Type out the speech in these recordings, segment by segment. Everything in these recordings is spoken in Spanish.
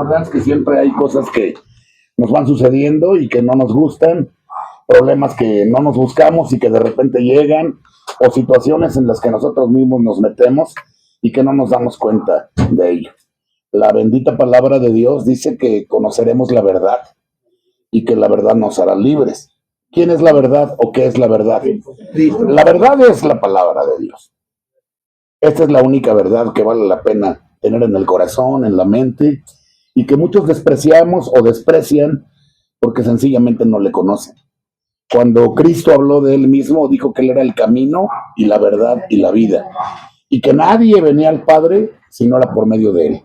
verdad es que siempre hay cosas que nos van sucediendo y que no nos gustan, problemas que no nos buscamos y que de repente llegan, o situaciones en las que nosotros mismos nos metemos y que no nos damos cuenta de ello. La bendita palabra de Dios dice que conoceremos la verdad y que la verdad nos hará libres. ¿Quién es la verdad o qué es la verdad? La verdad es la palabra de Dios. Esta es la única verdad que vale la pena tener en el corazón, en la mente, y que muchos despreciamos o desprecian porque sencillamente no le conocen. Cuando Cristo habló de él mismo, dijo que él era el camino y la verdad y la vida, y que nadie venía al Padre si no era por medio de él.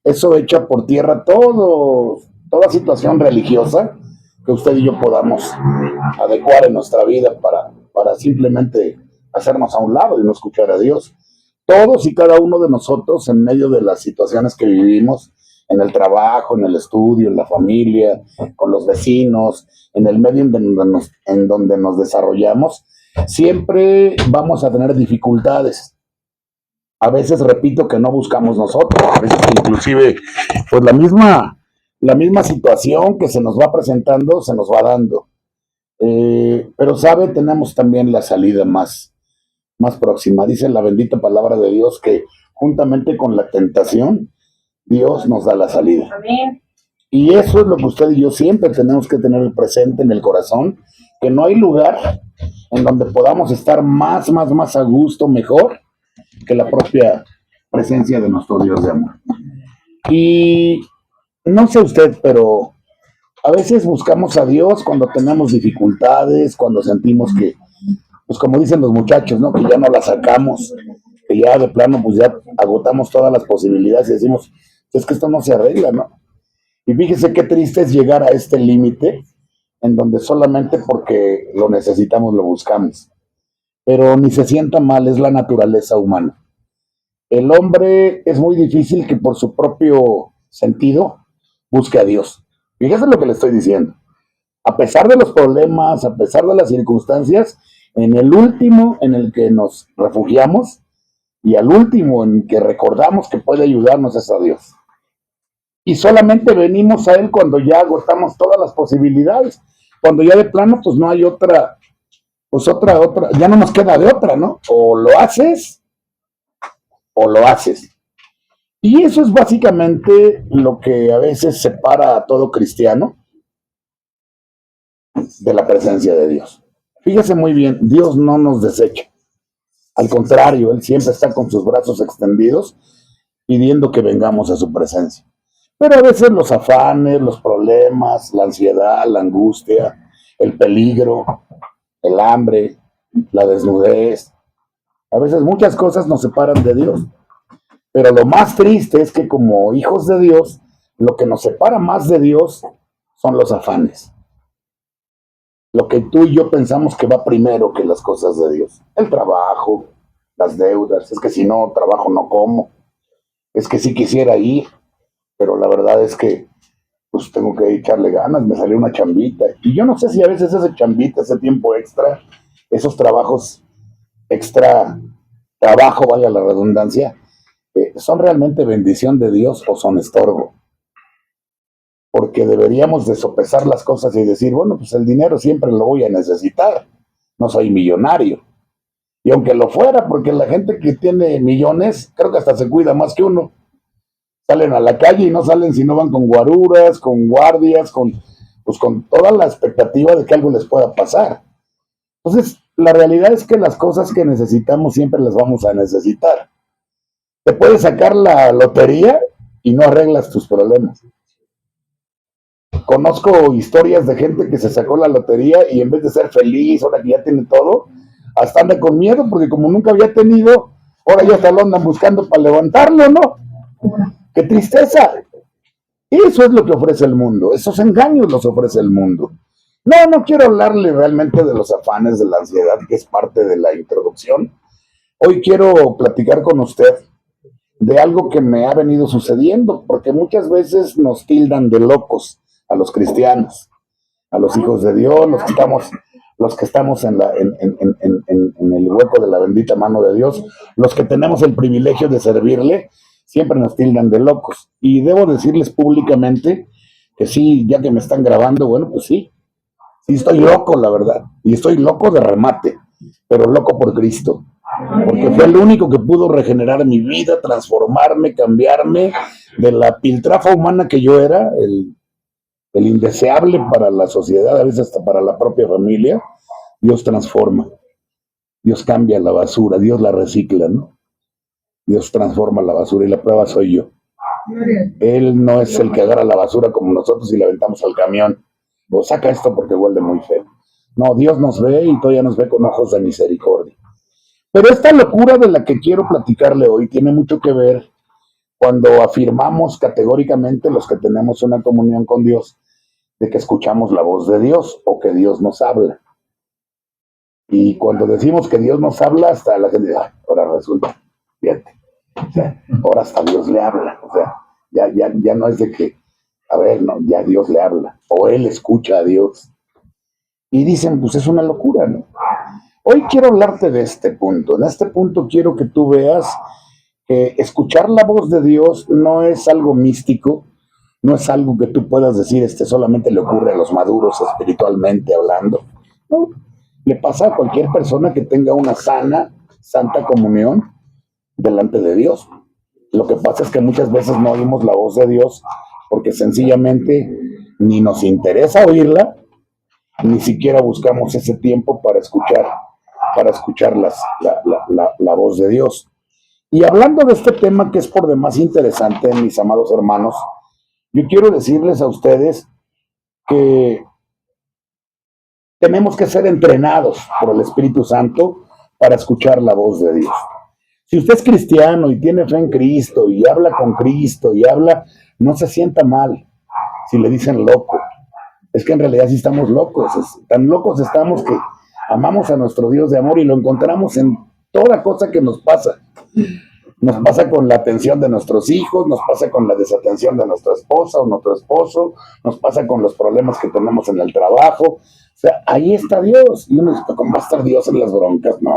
Eso echa por tierra toda situación religiosa que usted y yo podamos adecuar en nuestra vida para simplemente hacernos a un lado y no escuchar a Dios. Todos y cada uno de nosotros, en medio de las situaciones que vivimos, en el trabajo, en el estudio, en la familia, con los vecinos, en el medio en donde nos desarrollamos, siempre vamos a tener dificultades. A veces, repito, que no buscamos nosotros, a veces inclusive pues la misma situación que se nos va presentando se nos va dando. Pero sabe, tenemos también la salida más próxima. Dice la bendita palabra de Dios que juntamente con la tentación, Dios nos da la salida. Amén. Y eso es lo que usted y yo siempre tenemos que tener presente en el corazón, que no hay lugar en donde podamos estar más a gusto, mejor, que la propia presencia de nuestro Dios de amor. Y no sé usted, pero a veces buscamos a Dios cuando tenemos dificultades, cuando sentimos que, pues como dicen los muchachos, ¿no? Que ya no la sacamos, que ya de plano pues ya agotamos todas las posibilidades y decimos, es que esto no se arregla, ¿no? Y fíjese qué triste es llegar a este límite en donde solamente porque lo necesitamos lo buscamos. Pero ni se sienta mal, es la naturaleza humana. El hombre es muy difícil que por su propio sentido busque a Dios. Fíjese lo que le estoy diciendo. A pesar de los problemas, a pesar de las circunstancias, en el último en el que nos refugiamos y al último en que recordamos que puede ayudarnos es a Dios. Y solamente venimos a Él cuando ya agotamos todas las posibilidades, cuando ya de plano pues no hay otra, ya no nos queda de otra, ¿no? O lo haces o lo haces. Y eso es básicamente lo que a veces separa a todo cristiano de la presencia de Dios. Fíjese muy bien, Dios no nos desecha. Al contrario, Él siempre está con sus brazos extendidos pidiendo que vengamos a su presencia. Pero a veces los afanes, los problemas, la ansiedad, la angustia, el peligro, el hambre, la desnudez, a veces muchas cosas nos separan de Dios. Pero lo más triste es que como hijos de Dios, lo que nos separa más de Dios son los afanes. Lo que tú y yo pensamos que va primero que las cosas de Dios. El trabajo, las deudas, es que si no trabajo no como, es que sí quisiera ir, pero la verdad es que pues tengo que echarle ganas, me salió una chambita. Y yo no sé si a veces esa chambita, ese tiempo extra, esos trabajos extra, trabajo, vaya la redundancia, ¿son realmente bendición de Dios o son estorbo? Porque deberíamos de sopesar las cosas y decir, bueno, pues el dinero siempre lo voy a necesitar, no soy millonario. Y aunque lo fuera, porque la gente que tiene millones, creo que hasta se cuida más que uno. Salen a la calle y no salen si no van con guaruras, con guardias, con toda la expectativa de que algo les pueda pasar. Entonces, la realidad es que las cosas que necesitamos siempre las vamos a necesitar. Te puedes sacar la lotería y no arreglas tus problemas. Conozco historias de gente que se sacó la lotería y en vez de ser feliz, ahora que ya tiene todo, hasta anda con miedo porque como nunca había tenido, ahora ya hasta lo andan buscando para levantarlo, ¿no? ¡Qué tristeza! Eso es lo que ofrece el mundo, esos engaños los ofrece el mundo. No quiero hablarle realmente de los afanes, de la ansiedad, que es parte de la introducción. Hoy quiero platicar con usted de algo que me ha venido sucediendo, porque muchas veces nos tildan de locos a los cristianos, a los hijos de Dios, los que estamos en el hueco de la bendita mano de Dios, los que tenemos el privilegio de servirle, siempre nos tildan de locos. Y debo decirles públicamente que sí, ya que me están grabando, bueno, pues sí, sí estoy loco, la verdad. Y estoy loco de remate, pero loco por Cristo. Porque fue el único que pudo regenerar mi vida, transformarme, cambiarme de la piltrafa humana que yo era, el indeseable para la sociedad, a veces hasta para la propia familia. Dios transforma, Dios cambia la basura, Dios la recicla, ¿no? Dios transforma la basura y la prueba soy yo. Él no es el que agarra la basura como nosotros y la aventamos al camión. O saca esto porque huele muy feo. No, Dios nos ve y todavía nos ve con ojos de misericordia. Pero esta locura de la que quiero platicarle hoy tiene mucho que ver cuando afirmamos categóricamente los que tenemos una comunión con Dios de que escuchamos la voz de Dios o que Dios nos habla. Y cuando decimos que Dios nos habla, hasta la gente dice, ahora resulta, fíjate, o sea, ahora hasta Dios le habla, o sea, ya no es de que, a ver, no, ya Dios le habla, o Él escucha a Dios. Y dicen, pues es una locura, ¿no? Hoy quiero hablarte de este punto. En este punto quiero que tú veas que escuchar la voz de Dios no es algo místico, no es algo que tú puedas decir, solamente le ocurre a los maduros espiritualmente hablando. No, le pasa a cualquier persona que tenga una santa comunión delante de Dios. Lo que pasa es que muchas veces no oímos la voz de Dios porque sencillamente ni nos interesa oírla, ni siquiera buscamos ese tiempo para escuchar la voz de Dios. Y hablando de este tema que es por demás interesante, mis amados hermanos, yo quiero decirles a ustedes que tenemos que ser entrenados por el Espíritu Santo para escuchar la voz de Dios. Si usted es cristiano y tiene fe en Cristo y habla con Cristo y habla, no se sienta mal si le dicen loco. Es que en realidad sí estamos locos, tan locos estamos que amamos a nuestro Dios de amor y lo encontramos en toda cosa que nos pasa. Nos pasa con la atención de nuestros hijos, nos pasa con la desatención de nuestra esposa o nuestro esposo, nos pasa con los problemas que tenemos en el trabajo. O sea, ahí está Dios. Y uno dice, ¿cómo va a estar Dios en las broncas? No,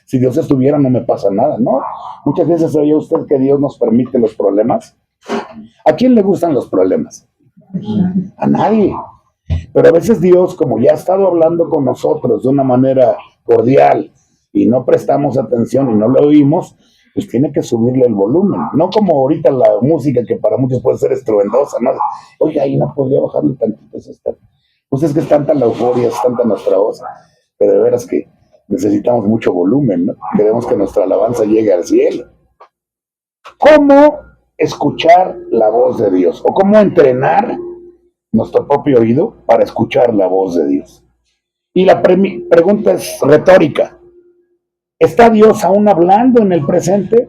si Dios estuviera no me pasa nada, ¿no? Muchas veces oye usted que Dios nos permite los problemas. ¿A quién le gustan los problemas? A nadie. Pero a veces Dios, como ya ha estado hablando con nosotros de una manera cordial y no prestamos atención y no lo oímos, pues tiene que subirle el volumen. No como ahorita la música que para muchos puede ser estruendosa, ¿no? Oye, ahí no podría bajarle tantito. Pues es que es tanta la euforia, es tanta nuestra voz, que de veras que necesitamos mucho volumen, ¿no? Queremos que nuestra alabanza llegue al cielo. ¿Cómo escuchar la voz de Dios? ¿O cómo entrenar nuestro propio oído para escuchar la voz de Dios? Y la pregunta es retórica. ¿Está Dios aún hablando en el presente?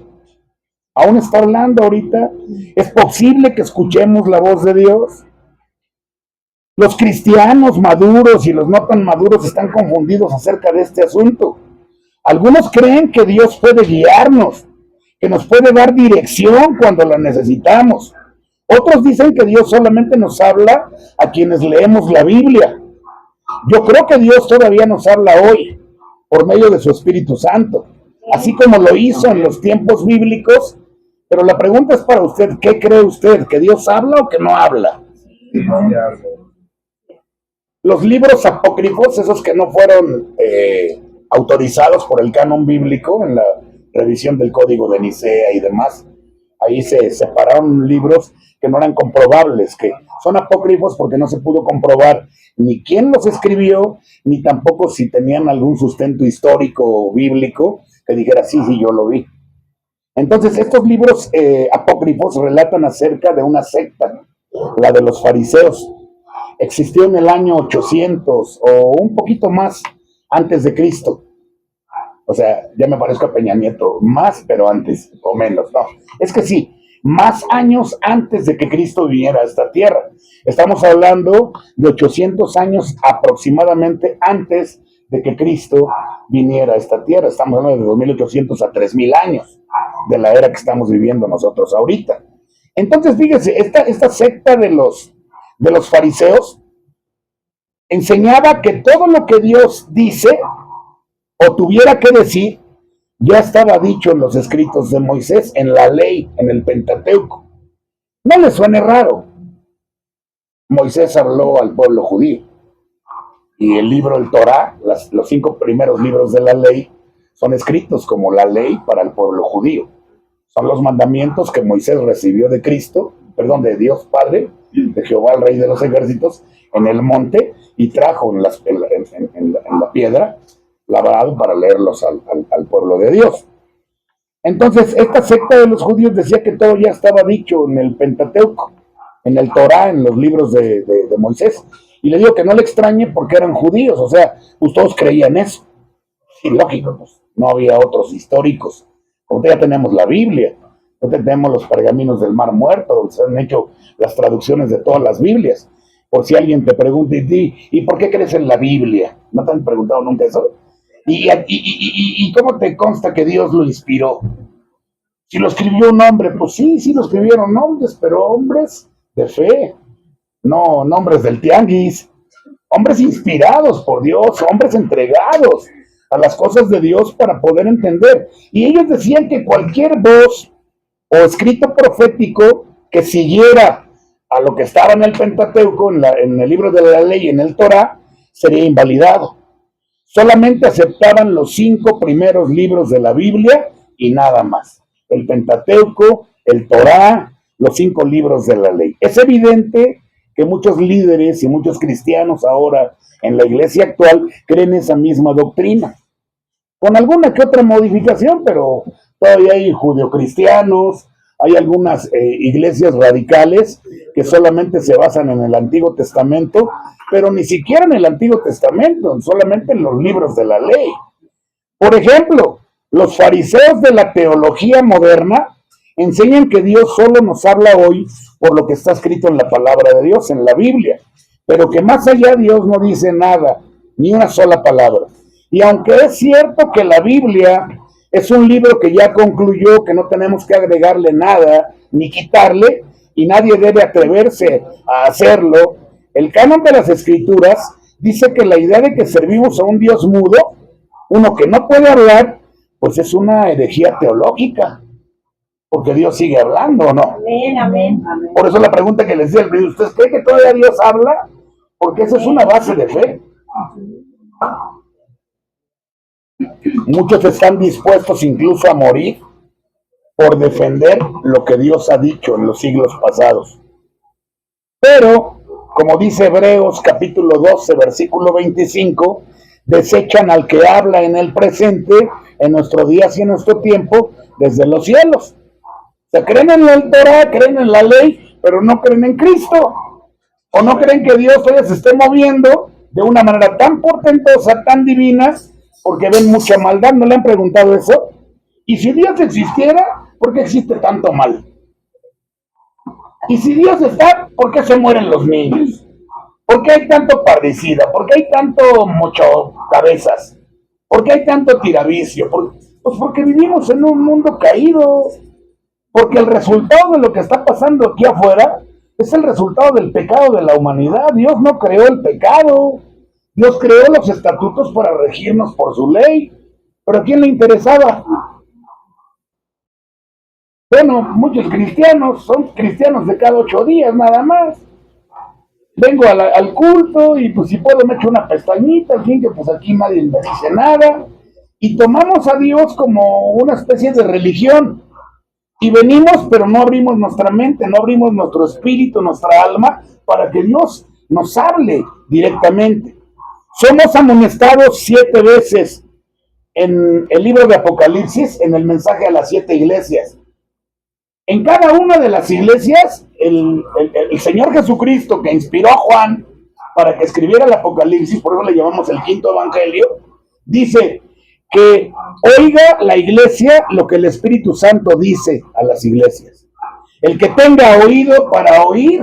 ¿Aún está hablando ahorita? ¿Es posible que escuchemos la voz de Dios? Los cristianos maduros y los no tan maduros están confundidos acerca de este asunto. Algunos creen que Dios puede guiarnos, que nos puede dar dirección cuando la necesitamos. Otros dicen que Dios solamente nos habla a quienes leemos la Biblia. Yo creo que Dios todavía nos habla hoy por medio de su Espíritu Santo, así como lo hizo en los tiempos bíblicos. Pero la pregunta es para usted, ¿qué cree usted? ¿Que Dios habla o que no habla? Los libros apócrifos, esos que no fueron autorizados por el canon bíblico en la revisión del Código de Nicea y demás, ahí se separaron libros que no eran comprobables, que son apócrifos porque no se pudo comprobar ni quién los escribió, ni tampoco si tenían algún sustento histórico o bíblico que dijera, sí, yo lo vi. Entonces, estos libros apócrifos relatan acerca de una secta, la de los fariseos. Existió en el año 800 o un poquito más antes de Cristo. O sea, ya me parezco a Peña Nieto, más, pero antes, o menos, no. Es que sí, más años antes de que Cristo viniera a esta tierra. Estamos hablando de 800 años aproximadamente antes de que Cristo viniera a esta tierra. Estamos hablando de 2800 a 3000 años de la era que estamos viviendo nosotros ahorita. Entonces, fíjese, esta secta de los fariseos enseñaba que todo lo que Dios dice o tuviera que decir ya estaba dicho en los escritos de Moisés, en la ley, en el Pentateuco. No le suene raro. Moisés habló al pueblo judío y el libro del Torá, los 5 primeros libros de la ley, son escritos como la ley para el pueblo judío. Son los mandamientos que Moisés recibió de Cristo, perdón, de Dios Padre, de Jehová el Rey de los Ejércitos, en el monte, y trajo en la piedra labrado para leerlos al pueblo de Dios. Entonces, esta secta de los judíos decía que todo ya estaba dicho en el Pentateuco, en el Torá, en los libros de Moisés. Y le digo que no le extrañe porque eran judíos, o sea, pues todos creían eso. Sí, lógico, pues no había otros históricos. Como ya tenemos la Biblia, tenemos los pergaminos del Mar Muerto, donde se han hecho las traducciones de todas las Biblias. Por si alguien te pregunta, ¿y por qué crees en la Biblia? ¿No te han preguntado nunca eso? ¿Y cómo te consta que Dios lo inspiró? Si lo escribió un hombre, pues sí lo escribieron hombres, pero hombres de fe, no nombres del tianguis, hombres inspirados por Dios, hombres entregados a las cosas de Dios para poder entender. Y ellos decían que cualquier voz o escrito profético que siguiera a lo que estaba en el Pentateuco, en el libro de la ley, en el Torá, sería invalidado. Solamente aceptaban los 5 primeros libros de la Biblia y nada más. El Pentateuco, el Torá, los 5 libros de la ley. Es evidente que muchos líderes y muchos cristianos ahora en la iglesia actual creen esa misma doctrina, con alguna que otra modificación, pero todavía hay judeocristianos, hay algunas iglesias radicales que solamente se basan en el Antiguo Testamento, pero ni siquiera en el Antiguo Testamento, solamente en los libros de la ley. Por ejemplo, los fariseos de la teología moderna enseñan que Dios solo nos habla hoy por lo que está escrito en la palabra de Dios, en la Biblia, pero que más allá Dios no dice nada, ni una sola palabra. Y aunque es cierto que la Biblia es un libro que ya concluyó, que no tenemos que agregarle nada ni quitarle, y nadie debe atreverse a hacerlo, el canon de las Escrituras dice que la idea de que servimos a un Dios mudo, uno que no puede hablar, pues es una herejía teológica, porque Dios sigue hablando, ¿o no? Amén, amén, amén. Por eso la pregunta que les di al principio, ¿ustedes creen que todavía Dios habla? Porque esa es una base de fe. Muchos están dispuestos incluso a morir por defender lo que Dios ha dicho en los siglos pasados. Pero, como dice Hebreos capítulo 12, versículo 25, desechan al que habla en el presente, en nuestros días y en nuestro tiempo, desde los cielos. O sea, creen en la Torah, creen en la ley, pero no creen en Cristo. O no creen que Dios todavía se esté moviendo de una manera tan portentosa, tan divina, porque ven mucha maldad. ¿No le han preguntado eso? Y si Dios existiera, ¿por qué existe tanto mal? Y si Dios está, ¿por qué se mueren los niños? ¿Por qué hay tanto parricida? ¿Por qué hay tanto mocho cabezas? ¿Por qué hay tanto tiravicio? Pues porque vivimos en un mundo caído. Porque el resultado de lo que está pasando aquí afuera es el resultado del pecado de la humanidad. Dios no creó el pecado. Dios creó los estatutos para regirnos por su ley. ¿Pero a quién le interesaba? Bueno, muchos cristianos son cristianos de cada 8 días nada más. Vengo al culto y pues si puedo me echo una pestañita, al fin que pues aquí nadie me dice nada. Y tomamos a Dios como una especie de religión. Y venimos, pero no abrimos nuestra mente, no abrimos nuestro espíritu, nuestra alma, para que Dios nos hable directamente. Somos amonestados 7 veces en el libro de Apocalipsis, en el mensaje a las 7 iglesias. En cada una de las iglesias, el Señor Jesucristo, que inspiró a Juan para que escribiera el Apocalipsis, por eso le llamamos el 5º evangelio, dice que oiga la iglesia lo que el Espíritu Santo dice a las iglesias. El que tenga oído para oír,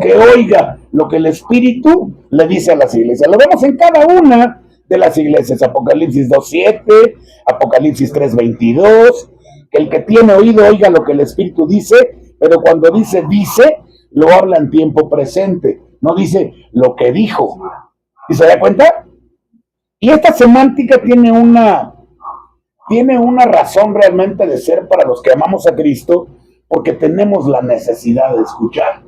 que oiga lo que el Espíritu le dice a las iglesias. Lo vemos en cada una de las iglesias. Apocalipsis 2:7, Apocalipsis 3:22. Que el que tiene oído oiga lo que el Espíritu dice, pero cuando dice, lo habla en tiempo presente. No dice lo que dijo. ¿Y se da cuenta? Y esta semántica tiene una tiene una razón realmente de ser para los que amamos a Cristo, porque tenemos la necesidad de escuchar.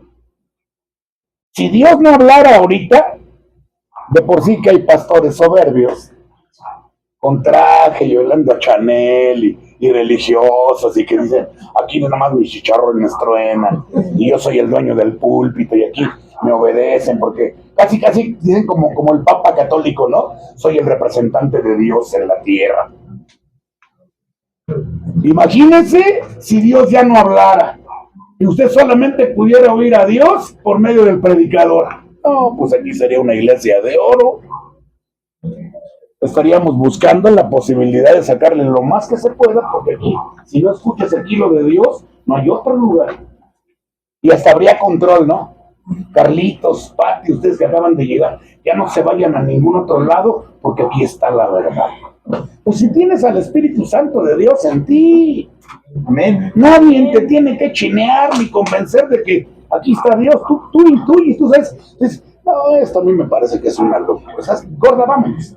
Si Dios no hablara ahorita, de por sí que hay pastores soberbios, con traje y hablando a Chanel y religiosos, y que dicen, aquí nada más mis chicharrones truenan, y yo soy el dueño del púlpito, y aquí me obedecen, porque casi dicen como el Papa católico, ¿no? Soy el representante de Dios en la tierra. Imagínense si Dios ya no hablara, y usted solamente pudiera oír a Dios por medio del predicador. No, pues aquí sería una iglesia de oro. Estaríamos buscando la posibilidad de sacarle lo más que se pueda, porque aquí, si no escuchas el kilo de Dios, no hay otro lugar. Y hasta habría control, ¿no? Carlitos, Pati, ustedes que acaban de llegar, ya no se vayan a ningún otro lado, porque aquí está la verdad. Pues si tienes al Espíritu Santo de Dios en ti, amén, nadie te tiene que chinear ni convencer de que aquí está Dios, tú sabes, dices, no, esto a mí me parece que es una locura, o sea, gorda, vámonos.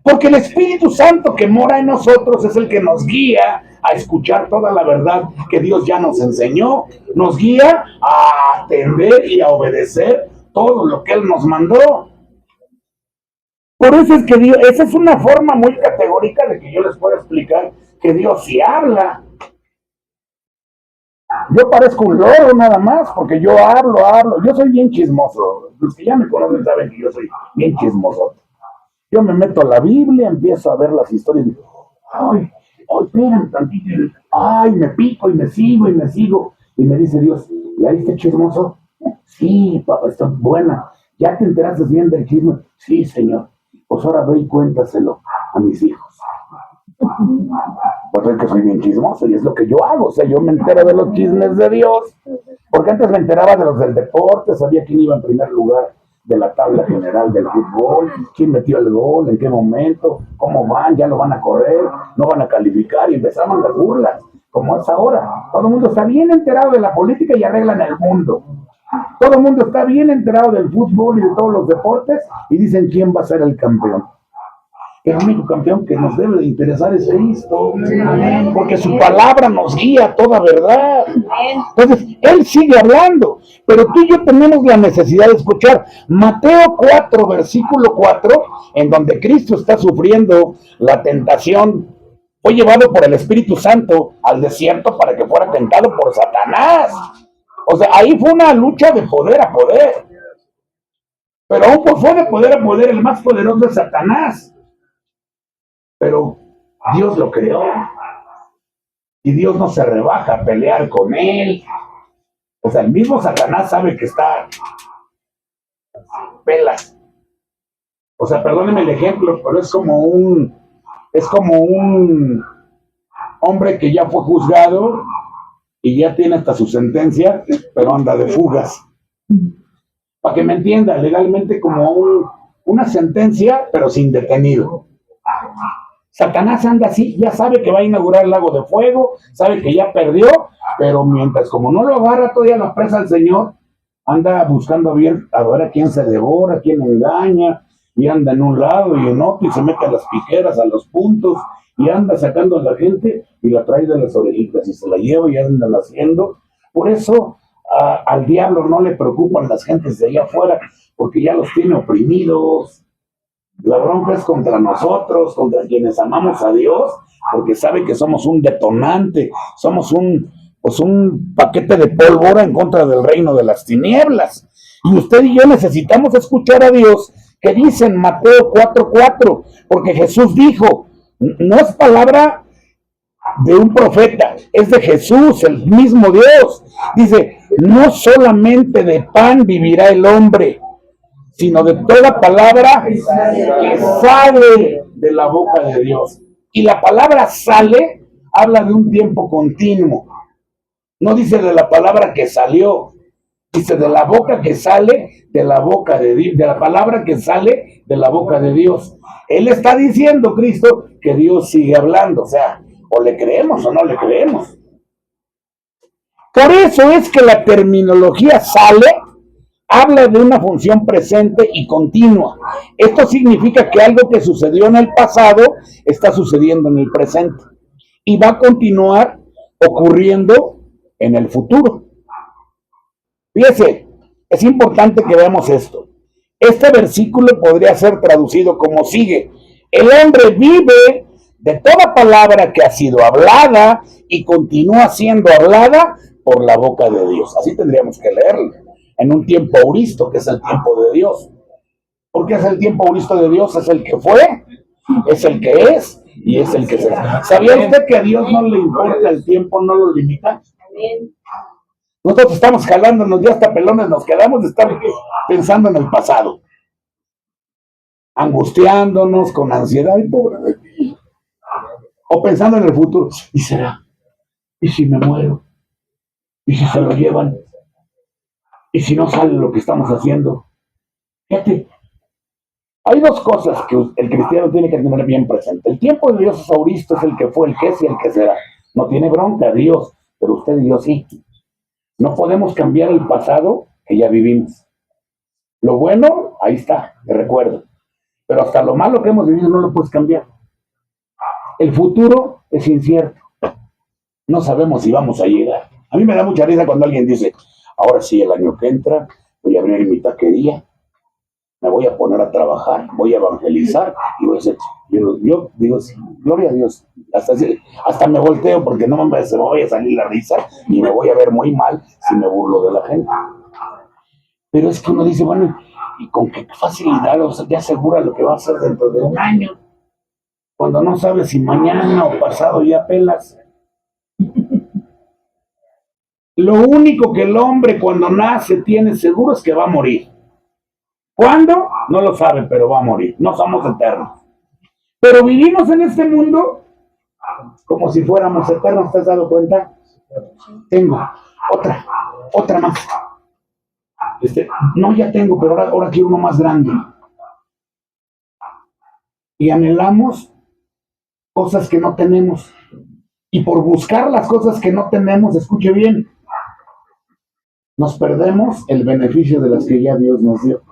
Porque el Espíritu Santo que mora en nosotros es el que nos guía a escuchar toda la verdad que Dios ya nos enseñó, nos guía a atender y a obedecer todo lo que Él nos mandó. Por eso es que Dios, esa es una forma muy categórica de que yo les pueda explicar que Dios sí habla. Yo parezco un loro nada más, porque yo hablo, yo soy bien chismoso. Los que ya me conocen saben que yo soy bien chismoso. Yo me meto a la Biblia, empiezo a ver las historias, y digo, ay, espérame tantito, ay, me pico y me sigo, y me dice Dios, ¿ya viste chismoso? Sí, papá, está buena. ¿Ya te enteraste bien del chisme? Sí, Señor. Pues ahora ve y cuéntaselo a mis hijos. Pues es que soy bien chismoso y es lo que yo hago. O sea, yo me entero de los chismes de Dios. Porque antes me enteraba de los del deporte, sabía quién iba en primer lugar de la tabla general del fútbol, quién metió el gol, en qué momento, cómo van, ya lo van a correr, no van a calificar, y empezaban las burlas, como es ahora. Todo el mundo está bien enterado de la política y arreglan el mundo. Todo el mundo está bien enterado del fútbol y de todos los deportes y dicen quién va a ser el campeón. El único campeón que nos debe de interesar es Cristo, porque su palabra nos guía a toda verdad. Entonces, Él sigue hablando, pero tú y yo tenemos la necesidad de escuchar. Mateo 4, versículo 4, en donde Cristo está sufriendo la tentación, fue llevado por el Espíritu Santo al desierto para que fuera tentado por Satanás. O sea, ahí fue una lucha de poder a poder. Pero aún fue de poder a poder, el más poderoso es Satanás. Pero Dios lo creó. Y Dios no se rebaja a pelear con él. O sea, el mismo Satanás sabe que está pelas. O sea, perdónenme el ejemplo, pero es como un hombre que ya fue juzgado y ya tiene hasta su sentencia, pero anda de fugas. Para que me entienda, legalmente como una sentencia, pero sin detenido. Satanás anda así, ya sabe que va a inaugurar el lago de fuego, sabe que ya perdió, pero mientras como no lo agarra todavía la presa al Señor, anda buscando a ver a quién se devora, quién engaña, y anda en un lado y en otro, y se mete a las piqueras, a los puntos, y anda sacando a la gente y la trae de las orejitas y se la lleva y anda haciendo. Por eso al diablo no le preocupan las gentes de allá afuera, porque ya los tiene oprimidos. La bronca es contra nosotros, contra quienes amamos a Dios, porque sabe que somos un detonante, somos un paquete de pólvora en contra del reino de las tinieblas. Y usted y yo necesitamos escuchar a Dios, que dice en Mateo 4:4, porque Jesús dijo, no es palabra de un profeta, es de Jesús, el mismo Dios. Dice, no solamente de pan vivirá el hombre, sino de toda palabra que sale de la boca de Dios. Y la palabra sale habla de un tiempo continuo. No dice de la palabra que salió, dice de la boca que sale de la boca de Dios, de la palabra que sale de la boca de Dios. Él está diciendo, Cristo, que Dios sigue hablando. O sea, o le creemos o no le creemos. Por eso es que la terminología sale habla de una función presente y continua. Esto significa que algo que sucedió en el pasado está sucediendo en el presente y va a continuar ocurriendo en el futuro. Fíjese, es importante que veamos esto. Este versículo podría ser traducido como sigue: el hombre vive de toda palabra que ha sido hablada y continúa siendo hablada por la boca de Dios. Así tendríamos que leerlo, en un tiempo auristo, que es el tiempo de Dios. ¿Por qué es el tiempo auristo de Dios? Es el que fue, es el que es y es el que será. ¿Sabía usted que a Dios no le importa el tiempo, no lo limita? Nosotros estamos jalándonos, ya hasta pelones nos quedamos de estar pensando en el pasado, angustiándonos con ansiedad y pobre de ti, o pensando en el futuro. ¿Y será? ¿Y si me muero? ¿Y si se lo llevan? ¿Y si no sale lo que estamos haciendo? Fíjate, hay dos cosas que el cristiano tiene que tener bien presente. El tiempo de Dios es auristo, es el que fue, el que es y el que será. No tiene bronca Dios, pero usted y yo sí. No podemos cambiar el pasado que ya vivimos. Lo bueno, ahí está, te recuerdo. Pero hasta lo malo que hemos vivido no lo puedes cambiar. El futuro es incierto. No sabemos si vamos a llegar. A mí me da mucha risa cuando alguien dice, ahora sí, el año que entra voy a abrir mi taquería, me voy a poner a trabajar, voy a evangelizar y voy a hacer. Yo digo, sí, gloria a Dios. Hasta me volteo porque se me vaya a salir la risa y me voy a ver muy mal si me burlo de la gente. Pero es que uno dice, bueno, ¿y con qué facilidad te asegura lo que va a hacer dentro de un año? Cuando no sabes si mañana o pasado ya pelas. Lo único que el hombre cuando nace tiene seguro es que va a morir. ¿Cuándo? No lo sabe, pero va a morir. No somos eternos. Pero vivimos en este mundo como si fuéramos eternos. ¿Te has dado cuenta? Tengo otra más. No, ya tengo, pero ahora quiero uno más grande. Y anhelamos cosas que no tenemos. Y por buscar las cosas que no tenemos, escuche bien, nos perdemos el beneficio de las que ya Dios nos dio.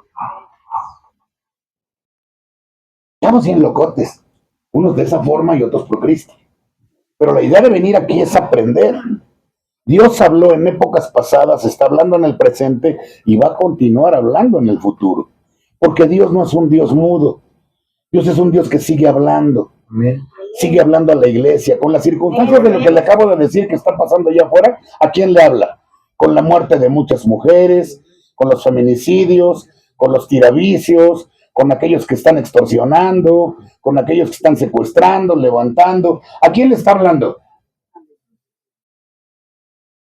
Estamos bien locotes, unos de esa forma y otros por Cristo. Pero la idea de venir aquí es aprender. Dios habló en épocas pasadas, está hablando en el presente y va a continuar hablando en el futuro. Porque Dios no es un Dios mudo. Dios es un Dios que sigue hablando. Amén. Sigue hablando a la iglesia. Con las circunstancias de lo que le acabo de decir que está pasando allá afuera, ¿a quién le habla? Con la muerte de muchas mujeres, con los feminicidios, con los tiravicios, con aquellos que están extorsionando, con aquellos que están secuestrando, levantando. ¿A quién le está hablando?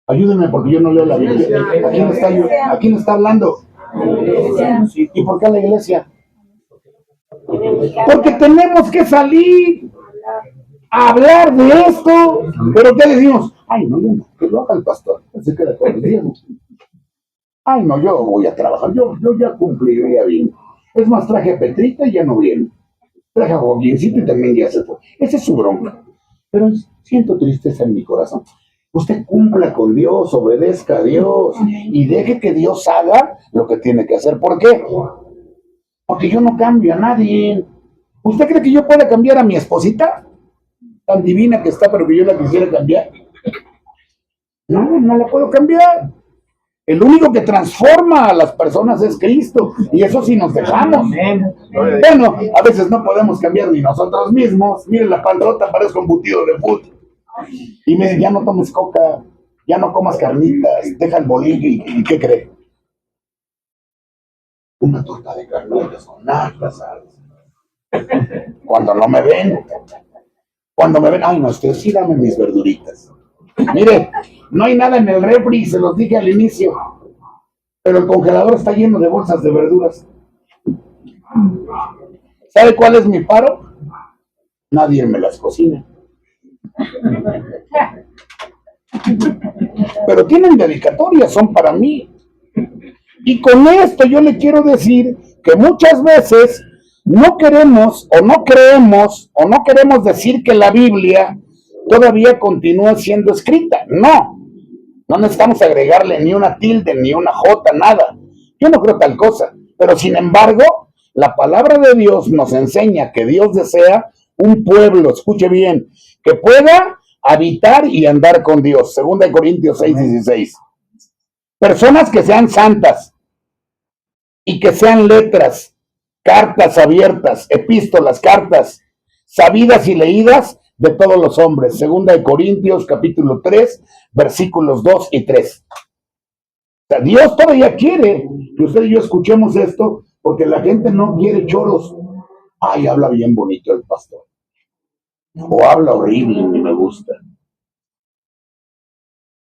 Ayúdenme porque yo no leo la Biblia. ¿A quién está hablando? ¿Y por qué a la iglesia? Porque tenemos que salir a hablar de esto. Pero ¿qué decimos? Ay, no, yo no, que lo haga el pastor. Se queda con el diezmo. Ay, no, yo voy a trabajar. Yo ya cumpliría bien. Es más, traje a Petrita y ya no viene. Traje a Joaquincito y también ya se fue. Esa es su bronca. Pero siento tristeza en mi corazón. Usted cumpla con Dios, obedezca a Dios y deje que Dios haga lo que tiene que hacer. ¿Por qué? Porque yo no cambio a nadie. ¿Usted cree que yo pueda cambiar a mi esposita? Tan divina que está, pero que yo la quisiera cambiar. No la puedo cambiar. El único que transforma a las personas es Cristo. Y eso sí nos dejamos. Bueno, a veces no podemos cambiar ni nosotros mismos. Miren la panzota, parezco embutido de fútbol. Y me dicen, ya no tomes coca, ya no comas carnitas, deja el bolillo. ¿Y qué cree? Una torta de carnitas con natas, ¿sabes? Cuando me ven, ay no, usted sí dame mis verduritas. Mire, no hay nada en el refri, se los dije al inicio, pero el congelador está lleno de bolsas de verduras. ¿Sabe cuál es mi paro? Nadie me las cocina. Pero tienen dedicatorias, son para mí. Y con esto yo le quiero decir que muchas veces no queremos o no creemos o no queremos decir que la Biblia todavía continúa siendo escrita. No necesitamos agregarle ni una tilde, ni una jota, nada. Yo no creo tal cosa, pero sin embargo, la palabra de Dios nos enseña que Dios desea un pueblo, escuche bien, que pueda habitar y andar con Dios. 2 Corintios 6:16. Personas que sean santas y que sean letras, cartas abiertas, epístolas, cartas, sabidas y leídas de todos los hombres. 2 Corintios capítulo 3, versículos 2 y 3. O sea, Dios todavía quiere que usted y yo escuchemos esto, porque la gente no quiere choros. Ay, habla bien bonito el pastor. O habla horrible, ni me gusta.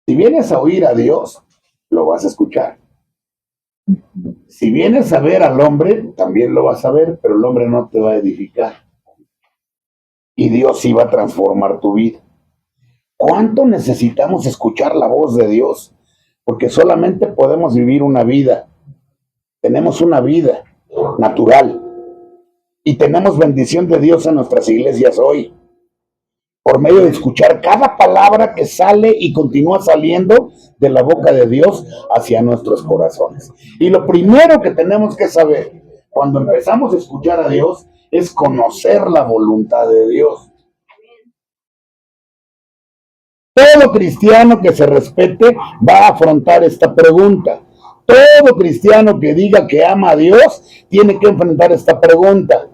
Si vienes a oír a Dios, lo vas a escuchar. Si vienes a ver al hombre, también lo vas a ver, pero el hombre no te va a edificar. Y Dios sí va a transformar tu vida. ¿Cuánto necesitamos escuchar la voz de Dios? Porque solamente podemos vivir una vida. Tenemos una vida natural. Y tenemos bendición de Dios en nuestras iglesias hoy, por medio de escuchar cada palabra que sale y continúa saliendo de la boca de Dios hacia nuestros corazones. Y lo primero que tenemos que saber cuando empezamos a escuchar a Dios es conocer la voluntad de Dios. Todo cristiano que se respete va a afrontar esta pregunta. Todo cristiano que diga que ama a Dios tiene que enfrentar esta pregunta.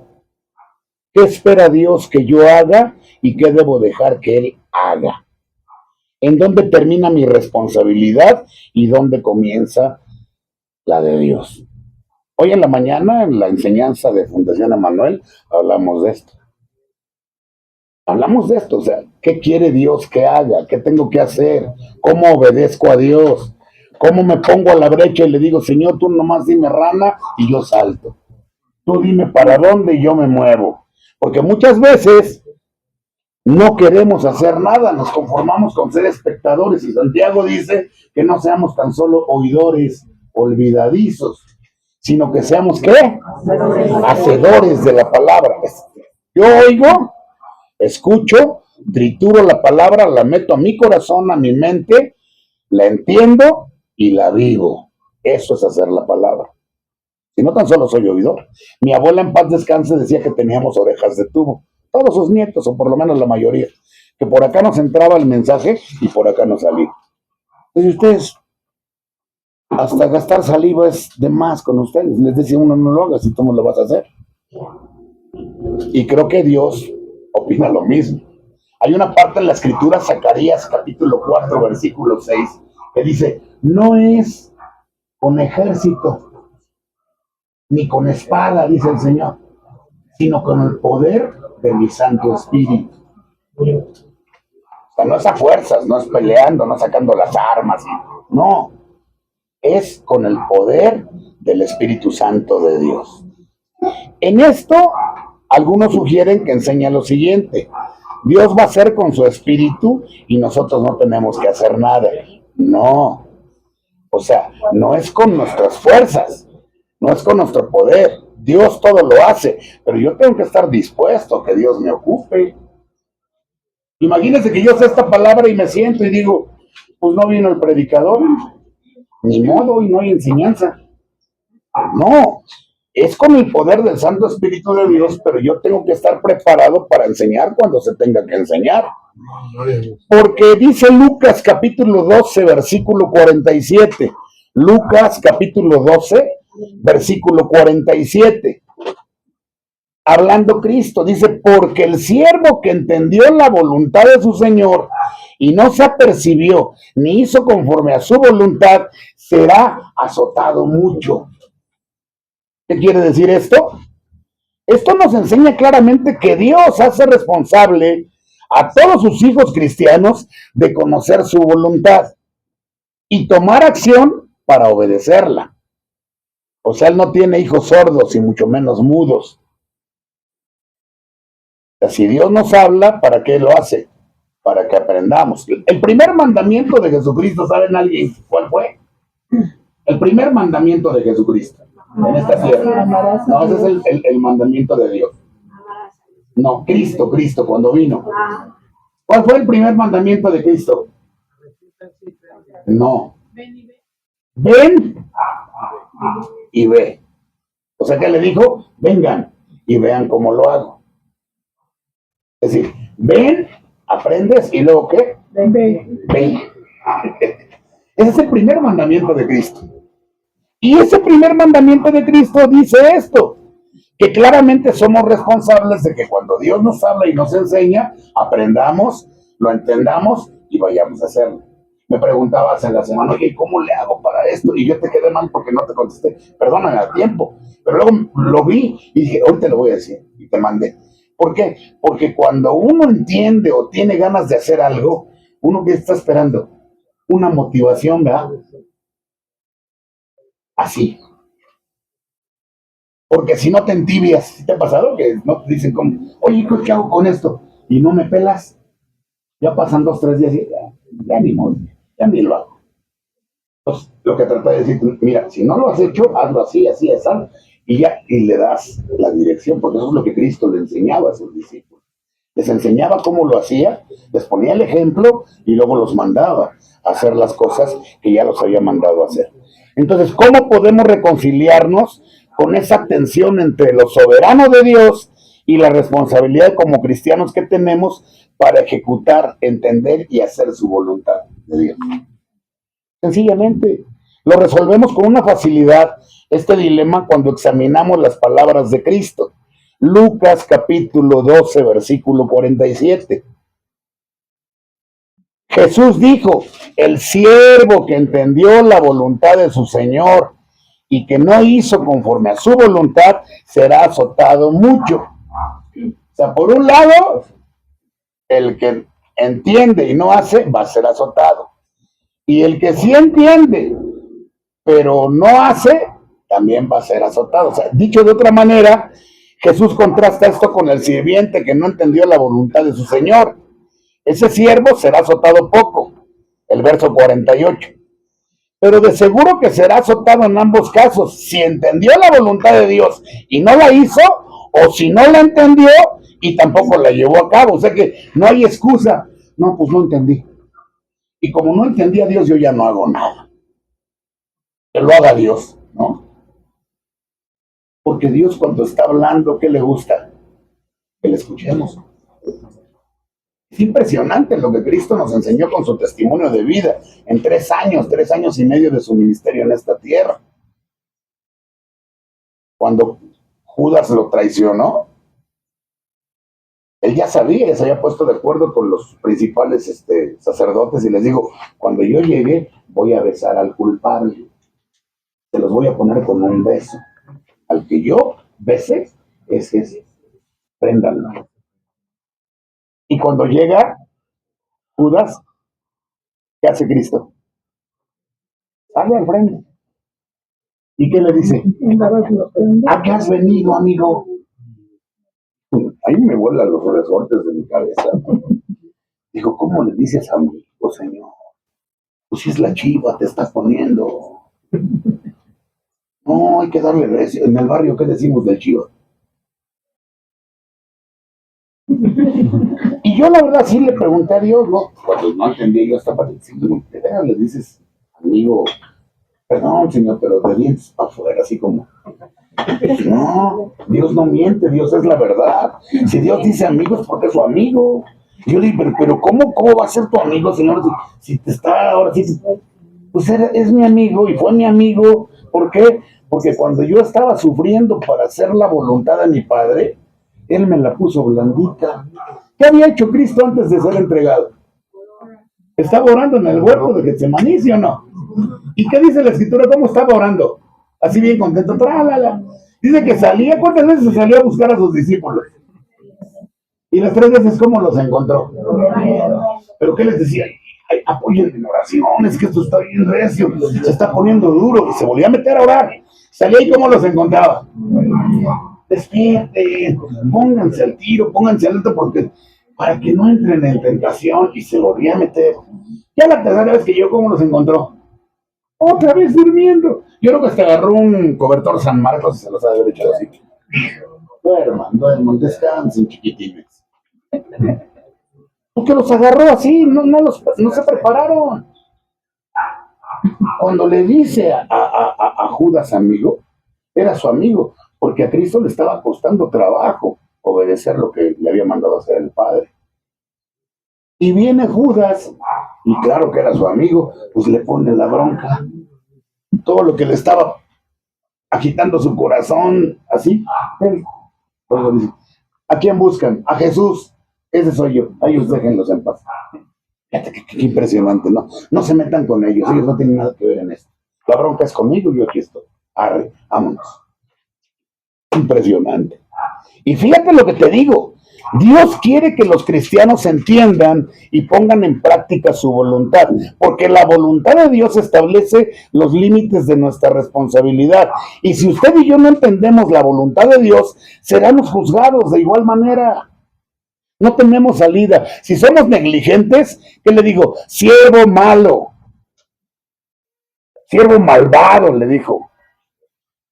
¿Qué espera Dios que yo haga y qué debo dejar que Él haga? ¿En dónde termina mi responsabilidad y dónde comienza la de Dios? Hoy en la mañana, en la enseñanza de Fundación Emanuel, hablamos de esto. Hablamos de esto, o sea, ¿qué quiere Dios que haga? ¿Qué tengo que hacer? ¿Cómo obedezco a Dios? ¿Cómo me pongo a la brecha y le digo, Señor, tú nomás dime rana y yo salto? Tú dime para dónde y yo me muevo. Porque muchas veces no queremos hacer nada, nos conformamos con ser espectadores. Y Santiago dice que no seamos tan solo oidores olvidadizos, sino que seamos, ¿qué? Hacedores de la palabra. Yo oigo, escucho, trituro la palabra, la meto a mi corazón, a mi mente, la entiendo y la vivo. Eso es hacer la palabra. Y no tan solo soy oidor. Mi abuela en paz descanse decía que teníamos orejas de tubo. Todos sus nietos, o por lo menos la mayoría. Que por acá nos entraba el mensaje y por acá nos salía. Entonces ustedes, hasta gastar saliva es de más con ustedes. Les decía uno, no lo hagas y tú no lo vas a hacer. Y creo que Dios opina lo mismo. Hay una parte en la escritura, Zacarías capítulo 4, versículo 6, que dice, no es con ejército ni con espada, dice el Señor, sino con el poder de mi Santo Espíritu. O sea, no es a fuerzas, no es peleando, no sacando las armas, no, es con el poder del Espíritu Santo de Dios. En esto, algunos sugieren que enseña lo siguiente: Dios va a hacer con su Espíritu y nosotros no tenemos que hacer nada. No, o sea, no es con nuestras fuerzas, no es con nuestro poder. Dios todo lo hace, pero yo tengo que estar dispuesto a que Dios me ocupe. Imagínense que yo sé esta palabra y me siento y digo, pues no vino el predicador, ni modo, y no hay enseñanza. No, es con el poder del Santo Espíritu de Dios, pero yo tengo que estar preparado para enseñar cuando se tenga que enseñar. Porque dice Lucas capítulo 12, versículo 47. Lucas capítulo 12, versículo 47. Hablando Cristo, dice, porque el siervo que entendió la voluntad de su Señor y no se apercibió ni hizo conforme a su voluntad, será azotado mucho. ¿Qué quiere decir esto? Esto nos enseña claramente que Dios hace responsable a todos sus hijos cristianos de conocer su voluntad y tomar acción para obedecerla. O sea, Él no tiene hijos sordos y mucho menos mudos. Si Dios nos habla, ¿para qué lo hace? Para que aprendamos. El primer mandamiento de Jesucristo, ¿saben alguien cuál fue? El primer mandamiento de Jesucristo en esta tierra. No, ese es el mandamiento de Dios. No, Cristo, cuando vino. ¿Cuál fue el primer mandamiento de Cristo? No. Ven y ve. O sea que le dijo, vengan y vean cómo lo hago. Es decir, ven, aprendes y luego ¿qué? Ve. Ese es el primer mandamiento de Cristo. Y ese primer mandamiento de Cristo dice esto, que claramente somos responsables de que cuando Dios nos habla y nos enseña, aprendamos, lo entendamos y vayamos a hacerlo. Me preguntabas en la semana, oye, ¿cómo le hago para esto? Y yo te quedé mal porque no te contesté. Perdóname a tiempo. Pero luego lo vi y dije, hoy te lo voy a decir. Y te mandé. ¿Por qué? Porque cuando uno entiende o tiene ganas de hacer algo, uno que está esperando una motivación, ¿verdad? Así. Porque si no te entibias, ¿sí te ha pasado? Que no te dicen como, oye, ¿qué hago con esto? Y no me pelas. Ya pasan 2, 3 días y ya ni modo, ya ni lo hago. Entonces, lo que trata de decir, mira, si no lo has hecho, hazlo así, así, así, y ya, y le das la dirección, porque eso es lo que Cristo le enseñaba a sus discípulos. Les enseñaba cómo lo hacía, les ponía el ejemplo y luego los mandaba a hacer las cosas que ya los había mandado a hacer. Entonces, ¿cómo podemos reconciliarnos con esa tensión entre lo soberano de Dios y la responsabilidad como cristianos que tenemos para ejecutar, entender y hacer su voluntad de Dios? Sencillamente, lo resolvemos con una facilidad, este dilema, cuando examinamos las palabras de Cristo. Lucas capítulo 12, versículo 47. Jesús dijo, el siervo que entendió la voluntad de su Señor y que no hizo conforme a su voluntad, será azotado mucho. O sea, por un lado, el que entiende y no hace, va a ser azotado. Y el que sí entiende, pero no hace, también va a ser azotado. O sea, dicho de otra manera, Jesús contrasta esto con el sirviente que no entendió la voluntad de su Señor. Ese siervo será azotado poco, el verso 48. Pero de seguro que será azotado en ambos casos, si entendió la voluntad de Dios y no la hizo, o si no la entendió y tampoco la llevó a cabo. O sea que no hay excusa. No, pues no entendí. Y como no entendí a Dios, yo ya no hago nada. Que lo haga Dios, ¿no? Porque Dios cuando está hablando, ¿qué le gusta? Que le escuchemos. Es impresionante lo que Cristo nos enseñó con su testimonio de vida en 3 años y medio de su ministerio en esta tierra. Cuando Judas lo traicionó, él ya sabía, se había puesto de acuerdo con los principales sacerdotes y les dijo, cuando yo llegue voy a besar al culpable, se los voy a poner con un beso. Al que yo bese, ese, préndanlo. Y cuando llega Judas, ¿qué hace Cristo? Sale al frente. ¿Y qué le dice? ¿A qué has venido, amigo? Ahí me vuelan los resortes de mi cabeza. Dijo, ¿cómo le dices amigo, Señor? Pues si es la chiva, te estás poniendo. No, hay que darle recio. En el barrio, ¿qué decimos del chiva? Y yo la verdad sí le pregunté a Dios, ¿no? Cuando no entendí yo esta parte, ¿de veras le dices, amigo, perdón, Señor, pero de dientes para afuera, así como... No, Dios no miente, Dios es la verdad. Si Dios dice amigo es porque es su amigo. Y yo digo, pero ¿cómo va a ser tu amigo, Señor? Si te está ahora sí, pues es mi amigo y fue mi amigo. ¿Por qué? Porque cuando yo estaba sufriendo para hacer la voluntad de mi Padre, Él me la puso blandita. ¿Qué había hecho Cristo antes de ser entregado? ¿Estaba orando en el huerto de Getsemaní, sí o no? ¿Y qué dice la Escritura? ¿Cómo estaba orando? Así bien contento. ¡Trálala! Dice que salía, ¿cuántas veces salió a buscar a sus discípulos? Y las 3 veces, ¿cómo los encontró? ¿Pero qué les decía? Ay, apóyenme en oraciones, que esto está bien recio, se está poniendo duro. Y se volvía a meter a orar. Salía y ¿cómo los encontraba? Despierten, pónganse al tiro, pónganse al alto, porque para que no entren en tentación. Y se volvía a meter. Ya la tercera vez que yo, ¿cómo los encontró? Otra vez durmiendo. Yo creo que hasta agarró un cobertor San Marcos y se los ha de haber hecho así. Duerman, descansen, chiquitines. Porque los agarró así, no se prepararon. Cuando le dice a Judas amigo, era su amigo, porque a Cristo le estaba costando trabajo obedecer lo que le había mandado hacer el Padre. Y viene Judas, y claro que era su amigo, pues le pone la bronca. Todo lo que le estaba agitando su corazón, así, él, luego dice, ¿a quién buscan? A Jesús, ese soy yo, a ellos déjenlos en paz. Fíjate qué impresionante, ¿no? No se metan con ellos no tienen nada que ver en esto. La bronca es conmigo y yo aquí estoy. Arre, vámonos. Impresionante. Y fíjate lo que te digo, Dios quiere que los cristianos entiendan y pongan en práctica su voluntad, porque la voluntad de Dios establece los límites de nuestra responsabilidad. Y si usted y yo no entendemos la voluntad de Dios, seremos juzgados de igual manera. No tenemos salida. Si somos negligentes, ¿qué le digo? Siervo malo, siervo malvado, le dijo.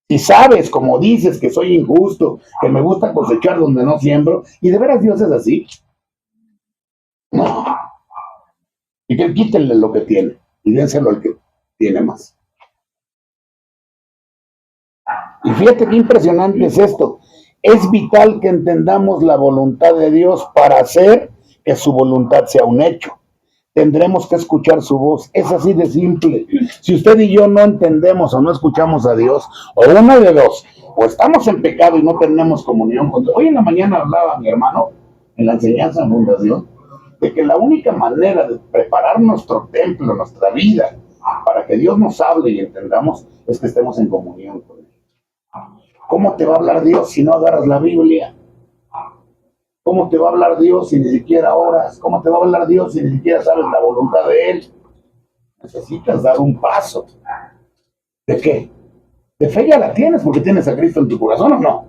Si sabes, como dices, que soy injusto, que me gusta cosechar donde no siembro, y de veras Dios es así. No. Y que quítenle lo que tiene y dénselo al que tiene más. Y fíjate qué impresionante es esto. Es vital que entendamos la voluntad de Dios para hacer que su voluntad sea un hecho. Tendremos que escuchar su voz. Es así de simple. Si usted y yo no entendemos o no escuchamos a Dios, o uno de dos, o estamos en pecado y no tenemos comunión con Dios. Hoy en la mañana hablaba mi hermano en la enseñanza en fundación de que la única manera de preparar nuestro templo, nuestra vida, para que Dios nos hable y entendamos, es que estemos en comunión con Él. ¿Cómo te va a hablar Dios si no agarras la Biblia? ¿Cómo te va a hablar Dios si ni siquiera oras? ¿Cómo te va a hablar Dios si ni siquiera sabes la voluntad de Él? Necesitas dar un paso. ¿De qué? De fe ya la tienes porque tienes a Cristo en tu corazón, ¿o no?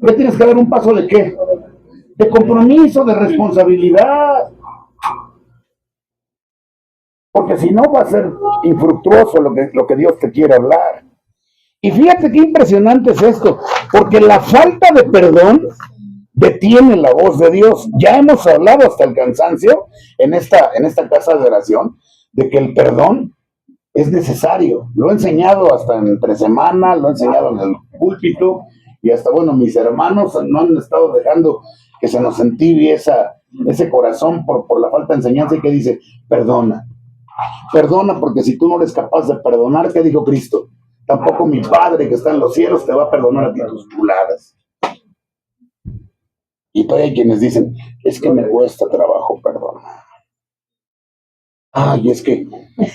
Pero tienes que dar un paso de qué? De compromiso, de responsabilidad. Porque si no va a ser infructuoso lo que Dios te quiere hablar. Y fíjate qué impresionante es esto, porque la falta de perdón detiene la voz de Dios. Ya hemos hablado hasta el cansancio en esta casa de oración de que el perdón es necesario. Lo he enseñado hasta entre semana, lo he enseñado en el púlpito y hasta, bueno, mis hermanos no han estado dejando que se nos entibie ese corazón por la falta de enseñanza y que dice, perdona. Perdona porque si tú no eres capaz de perdonar, ¿qué dijo Cristo? Tampoco mi Padre que está en los cielos te va a perdonar a ti tus puladas. Y todavía hay quienes dicen, es que me cuesta trabajo perdonar. Ay, es que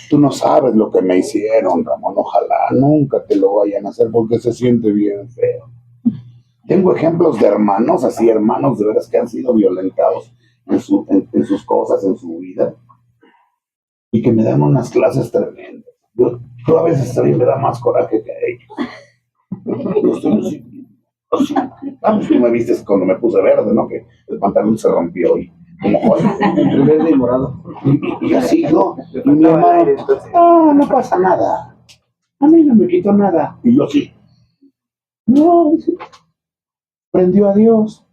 tú no sabes lo que me hicieron, Ramón. Ojalá nunca te lo vayan a hacer porque se siente bien feo. Tengo ejemplos de hermanos, así hermanos de veras que han sido violentados en sus cosas, en su vida, y que me dan unas clases tremendas. Yo a veces también me da más coraje que a ellos. Yo estoy así. Vamos, tú me viste cuando me puse verde, ¿no? Que el pantalón se rompió y como joder. Verde y morado. Y así yo, y mi hermano, no pasa nada. A mí no me quitó nada. Y yo sí. No, prendió a Dios.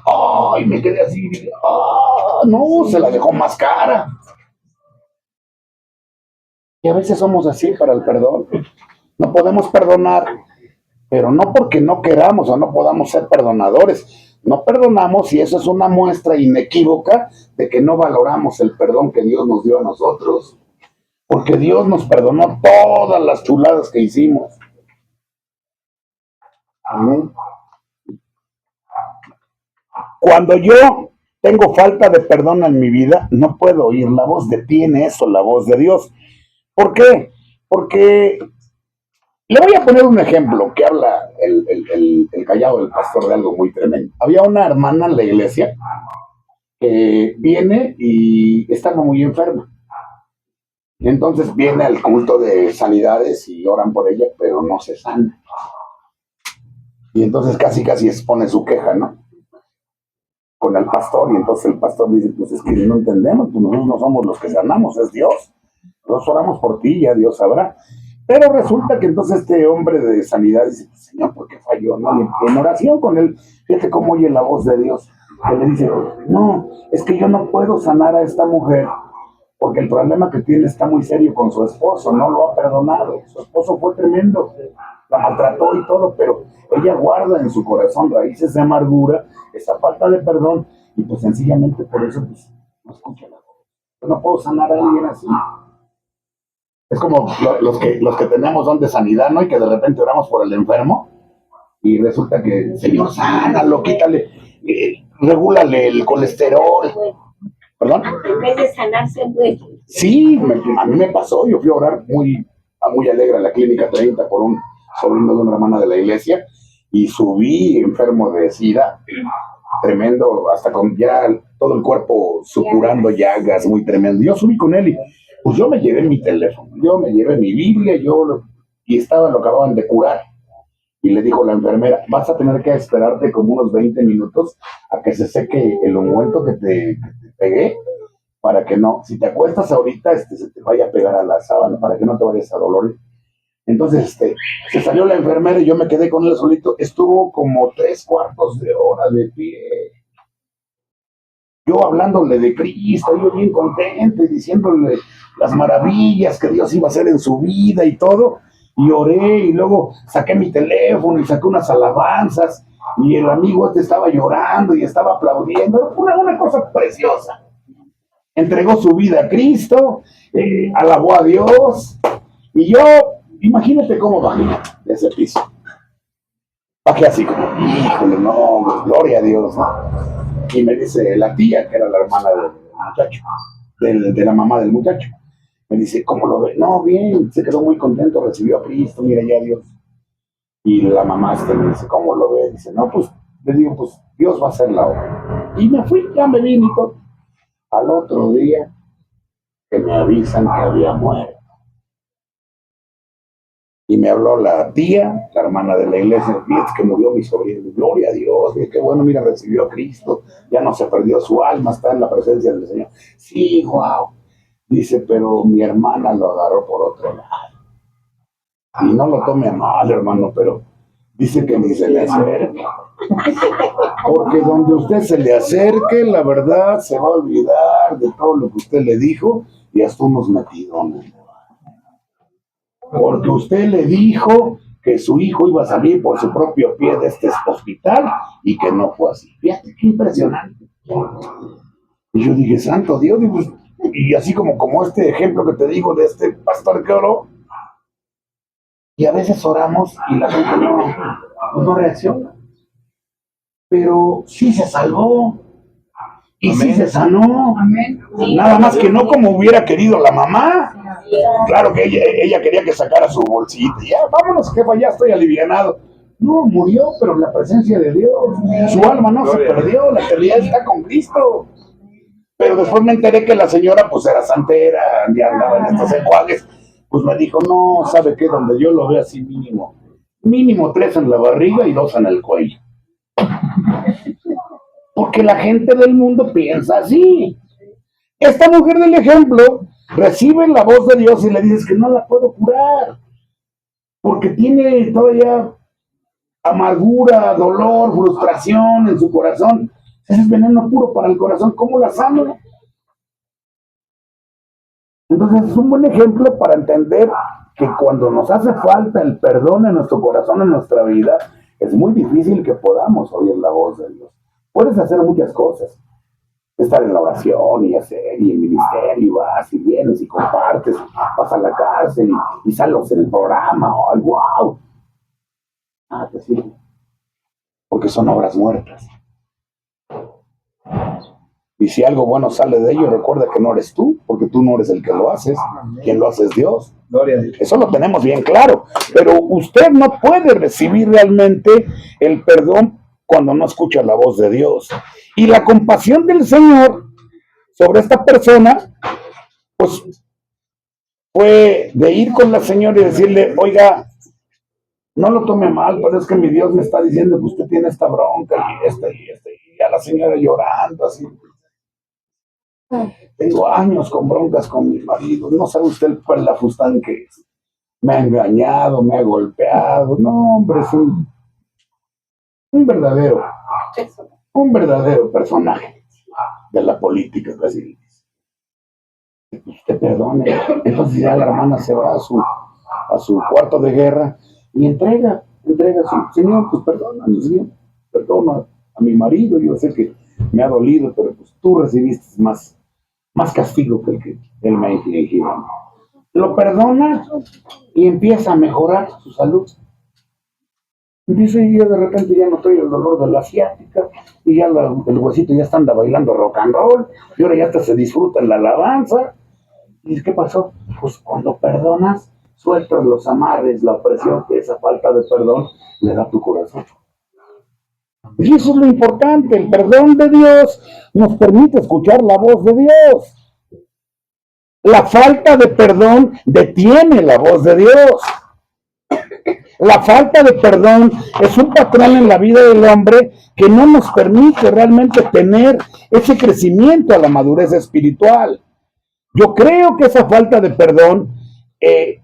Ay, me quedé así. No, se la dejó más cara. Y a veces somos así para el perdón. No podemos perdonar, pero no porque no queramos o no podamos ser perdonadores. No perdonamos y eso es una muestra inequívoca de que no valoramos el perdón que Dios nos dio a nosotros. Porque Dios nos perdonó todas las chuladas que hicimos. Amén. Cuando yo tengo falta de perdón en mi vida, no puedo oír la voz, detiene eso, la voz de Dios. ¿Por qué? Porque le voy a poner un ejemplo que habla el callado del pastor de algo muy tremendo. Había una hermana en la iglesia que viene y está muy enferma. Y entonces viene al culto de sanidades y oran por ella, pero no se sana. Y entonces casi expone su queja, ¿no? Con el pastor. Y entonces el pastor dice, pues es que no entendemos, pues nosotros no somos los que sanamos, es Dios. Nosotros oramos por ti, ya Dios sabrá. Pero resulta que entonces este hombre de sanidad dice, Señor, ¿por qué falló? ¿No? Y en oración con él, fíjate cómo oye la voz de Dios, que le dice, no, es que yo no puedo sanar a esta mujer porque el problema que tiene está muy serio con su esposo, no lo ha perdonado. Su esposo fue tremendo, la maltrató y todo, pero ella guarda en su corazón raíces de amargura, esa falta de perdón, y pues sencillamente por eso pues, no escucha la voz. Yo no puedo sanar a alguien así. Es como los que tenemos don de sanidad, ¿no? Y que de repente oramos por el enfermo y resulta que, Señor, sánalo, quítale, regúlale el colesterol. ¿Perdón? En vez de sanarse, pues. Sí, a mí me pasó, yo fui a orar muy alegre a la clínica 30 por un sobrino de una hermana de la iglesia y subí enfermo de SIDA, tremendo, hasta con ya todo el cuerpo supurando llagas, muy tremendo. Yo subí con él y pues yo me llevé mi teléfono, yo me llevé mi Biblia, y lo acababan de curar. Y le dijo la enfermera, vas a tener que esperarte como unos 20 minutos a que se seque el ungüento que te pegué, para que no, si te acuestas ahorita, se te vaya a pegar a la sábana, para que no te vayas a dolor. Entonces, se salió la enfermera y yo me quedé con él solito. Estuvo como 3 cuartos de hora de pie. Yo hablándole de Cristo, yo bien contento y diciéndole las maravillas que Dios iba a hacer en su vida y todo. Y oré y luego saqué mi teléfono y saqué unas alabanzas. Y el amigo estaba llorando y estaba aplaudiendo. Una cosa preciosa. Entregó su vida a Cristo, alabó a Dios. Y yo, imagínate cómo bajé de ese piso. Bajé así como, híjole, no, gloria a Dios, ¿no? Y me dice la tía, que era la hermana del muchacho, de la mamá del muchacho, me dice, ¿cómo lo ve? No, bien, se quedó muy contento, recibió a Cristo, mira ya Dios. Y la mamá me dice, ¿cómo lo ve? Dice, no, pues, le digo, pues, Dios va a hacer la obra. Y me fui, ya me vine y todo. Al otro día, que me avisan que había muerto. Y me habló la tía, la hermana de la iglesia, fíjate que murió mi sobrino, gloria a Dios, qué bueno, mira, recibió a Cristo, ya no se perdió su alma, está en la presencia del Señor. Sí, wow. Dice, pero mi hermana lo agarró por otro lado. Y no lo tome a mal, hermano, pero dice que ni se le acerque. Porque donde usted se le acerque, la verdad se va a olvidar de todo lo que usted le dijo y hasta unos metidones. Porque usted le dijo que su hijo iba a salir por su propio pie de este hospital y que no fue así. Fíjate qué impresionante. Y yo dije, santo Dios, y así como este ejemplo que te digo de este pastor que oró, y a veces oramos y la gente no reacciona. Pero sí se salvó y sí se sanó. Amén. Nada más que no como hubiera querido la mamá. Claro que ella quería que sacara su bolsita. Ya, vámonos, jefa, ya estoy alivianado. No, murió, pero en la presencia de Dios. Su alma no se perdió, la eternidad está con Cristo. Pero después me enteré que la señora, pues, era santera, ya andaba en estos enjuagues. Pues me dijo, no, ¿sabe qué? Donde yo lo veo así mínimo 3 en la barriga y 2 en el cuello. Porque la gente del mundo piensa así. Esta mujer del ejemplo recibe la voz de Dios y le dices que no la puedo curar, porque tiene todavía amargura, dolor, frustración en su corazón. Ese es veneno puro para el corazón. ¿Cómo la sano? Entonces es un buen ejemplo para entender que cuando nos hace falta el perdón en nuestro corazón, en nuestra vida, es muy difícil que podamos oír la voz de Dios. Puedes hacer muchas cosas, estar en la oración y hacer, y el ministerio, y vas y vienes y compartes, vas a la cárcel y salos en el programa, ¡ay, wow! Ah, pues sí, porque son obras muertas. Y si algo bueno sale de ello, recuerda que no eres tú, porque tú no eres el que lo haces, quien lo hace es Dios. Eso lo tenemos bien claro, pero usted no puede recibir realmente el perdón cuando no escucha la voz de Dios. Y la compasión del Señor sobre esta persona, pues fue de ir con la señora y decirle, oiga, no lo tome mal, pero es que mi Dios me está diciendo que usted tiene esta bronca y a la señora llorando así. Tengo años con broncas con mi marido, no sabe usted el pelafustán que es. Me ha engañado, me ha golpeado, no, hombre, es un verdadero personaje de la política brasileña. te perdone. Entonces ya la hermana se va a su cuarto de guerra y entrega su Señor, pues perdóname, Señor, perdona a mi marido, yo sé que me ha dolido, pero pues tú recibiste más castigo que el que él me ha infligido. Lo perdona y empieza a mejorar su salud. Dice, y ya de repente ya no trae el dolor de la asiática, y ya el huesito ya está anda bailando rock and roll, y ahora ya hasta se disfruta en la alabanza. Y dice, ¿qué pasó? Pues cuando perdonas, sueltas los amarres, la opresión que esa falta de perdón le da a tu corazón. Y eso es lo importante, el perdón de Dios nos permite escuchar la voz de Dios. La falta de perdón detiene la voz de Dios. La falta de perdón es un patrón en la vida del hombre que no nos permite realmente tener ese crecimiento a la madurez espiritual. Yo creo que esa falta de perdón que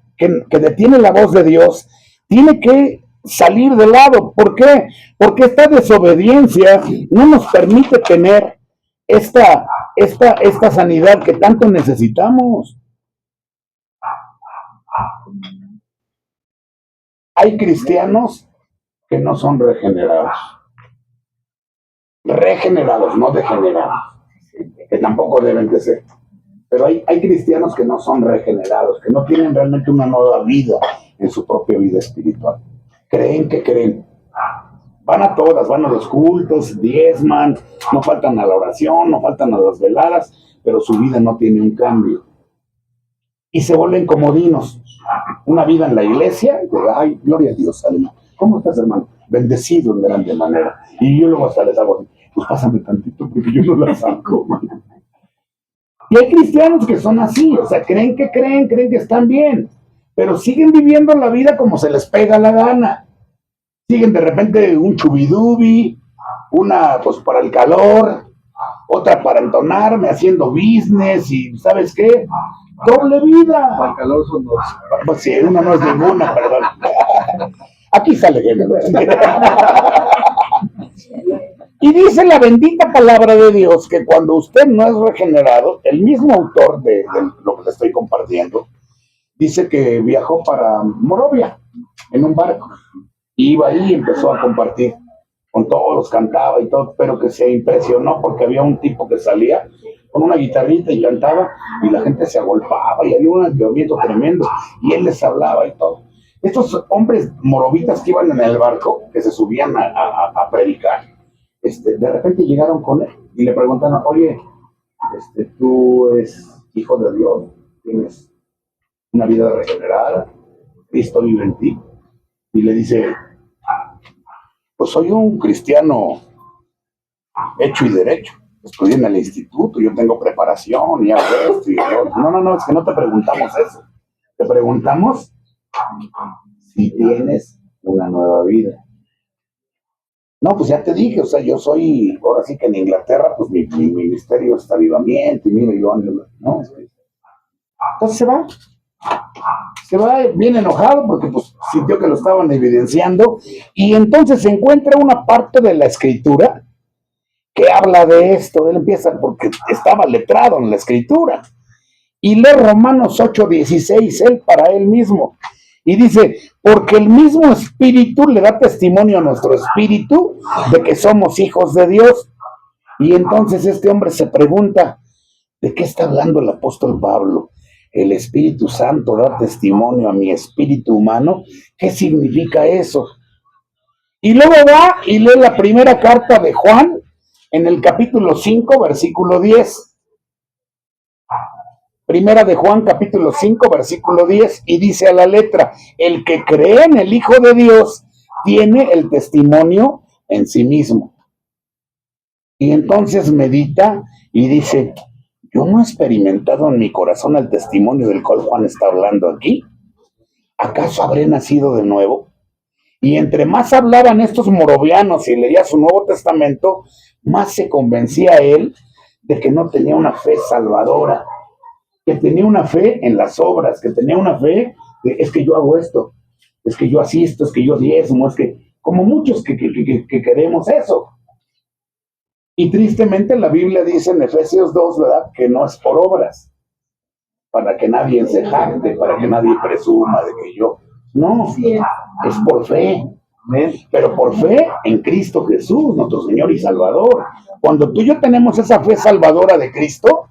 detiene la voz de Dios tiene que salir de lado. ¿Por qué? Porque esta desobediencia no nos permite tener esta sanidad que tanto necesitamos. Hay cristianos que no son regenerados. Regenerados, no degenerados. Que tampoco deben de ser. Pero hay cristianos que no son regenerados, que no tienen realmente una nueva vida en su propia vida espiritual. Creen que creen. Van a todas, van a los cultos, diezman, no faltan a la oración, no faltan a las veladas, pero su vida no tiene un cambio. Y se vuelven comodinos. Una vida en la iglesia, de, ay, gloria a Dios, aleluya. ¿Cómo estás, hermano? Bendecido en grande manera. Y yo luego hasta les hago así, pues pásame tantito porque yo no la saco, man. Y hay cristianos que son así, o sea, creen que están bien, pero siguen viviendo la vida como se les pega la gana. Siguen de repente un chubidubi, una pues para el calor, otra para entonarme, haciendo business y ¿sabes qué? Doble vida. Para el calor son dos. Pues sí, una no es ninguna, perdón. Aquí sale género. Y dice la bendita palabra de Dios que cuando usted no es regenerado, el mismo autor de lo que le estoy compartiendo, dice que viajó para Morovia en un barco. Iba ahí y empezó a compartir. Con todos, cantaba y todo, pero que se impresionó porque había un tipo que salía con una guitarrita y cantaba y la gente se agolpaba y había un avivamiento tremendo y él les hablaba y todo. Estos hombres morovitas que iban en el barco, que se subían a predicar, de repente llegaron con él y le preguntaron, oye, tú eres hijo de Dios, tienes una vida regenerada, Cristo vive en ti. Y le dice, pues soy un cristiano hecho y derecho. Estudié en el instituto, yo tengo preparación y hago esto y lo otro. No, es que no te preguntamos eso. Te preguntamos si tienes una nueva vida. No, pues ya te dije, o sea, yo soy, ahora sí que en Inglaterra, pues mi ministerio es avivamiento y mira, yo no. Entonces se va bien enojado porque pues sintió que lo estaban evidenciando y entonces se encuentra una parte de la escritura que habla de esto. Él empieza porque estaba letrado en la escritura y lee Romanos 8:16 él para él mismo y dice, porque el mismo espíritu le da testimonio a nuestro espíritu de que somos hijos de Dios. Y entonces este hombre se pregunta, ¿de qué está hablando el apóstol Pablo? El Espíritu Santo da testimonio a mi espíritu humano. ¿Qué significa eso? Y luego va y lee la primera carta de Juan en el capítulo 5, versículo 10. Primera de Juan, capítulo 5, versículo 10, y dice a la letra, el que cree en el Hijo de Dios tiene el testimonio en sí mismo. Y entonces medita y dice, yo no he experimentado en mi corazón el testimonio del cual Juan está hablando aquí. ¿Acaso habré nacido de nuevo? Y entre más hablaban estos moravianos y leía su Nuevo Testamento, más se convencía él de que no tenía una fe salvadora, que tenía una fe en las obras, que tenía una fe de, es que yo hago esto, es que yo asisto, es que yo diezmo, es que, como muchos que queremos eso. Y tristemente la Biblia dice en Efesios 2, ¿verdad?, que no es por obras. para que nadie se jacte, para que nadie presuma de que yo. No, es por fe. Pero por fe en Cristo Jesús, nuestro Señor y Salvador. Cuando tú y yo tenemos esa fe salvadora de Cristo,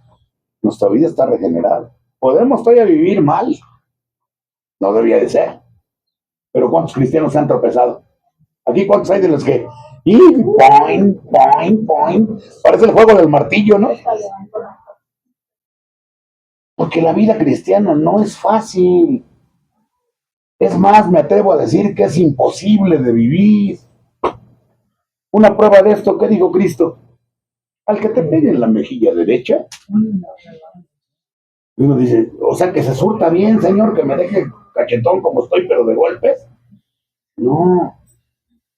nuestra vida está regenerada. Podemos todavía vivir mal. No debía de ser. Pero ¿cuántos cristianos se han tropezado? Aquí, ¿cuántos hay de los que... Y point, point, point. Parece el juego del martillo, ¿no? Porque la vida cristiana no es fácil. Es más, me atrevo a decir que es imposible de vivir. Una prueba de esto, ¿qué dijo Cristo? Al que te pegue en la mejilla derecha. Y uno dice, o sea, que se surta bien, Señor, que me deje cachetón como estoy, pero de golpes. No,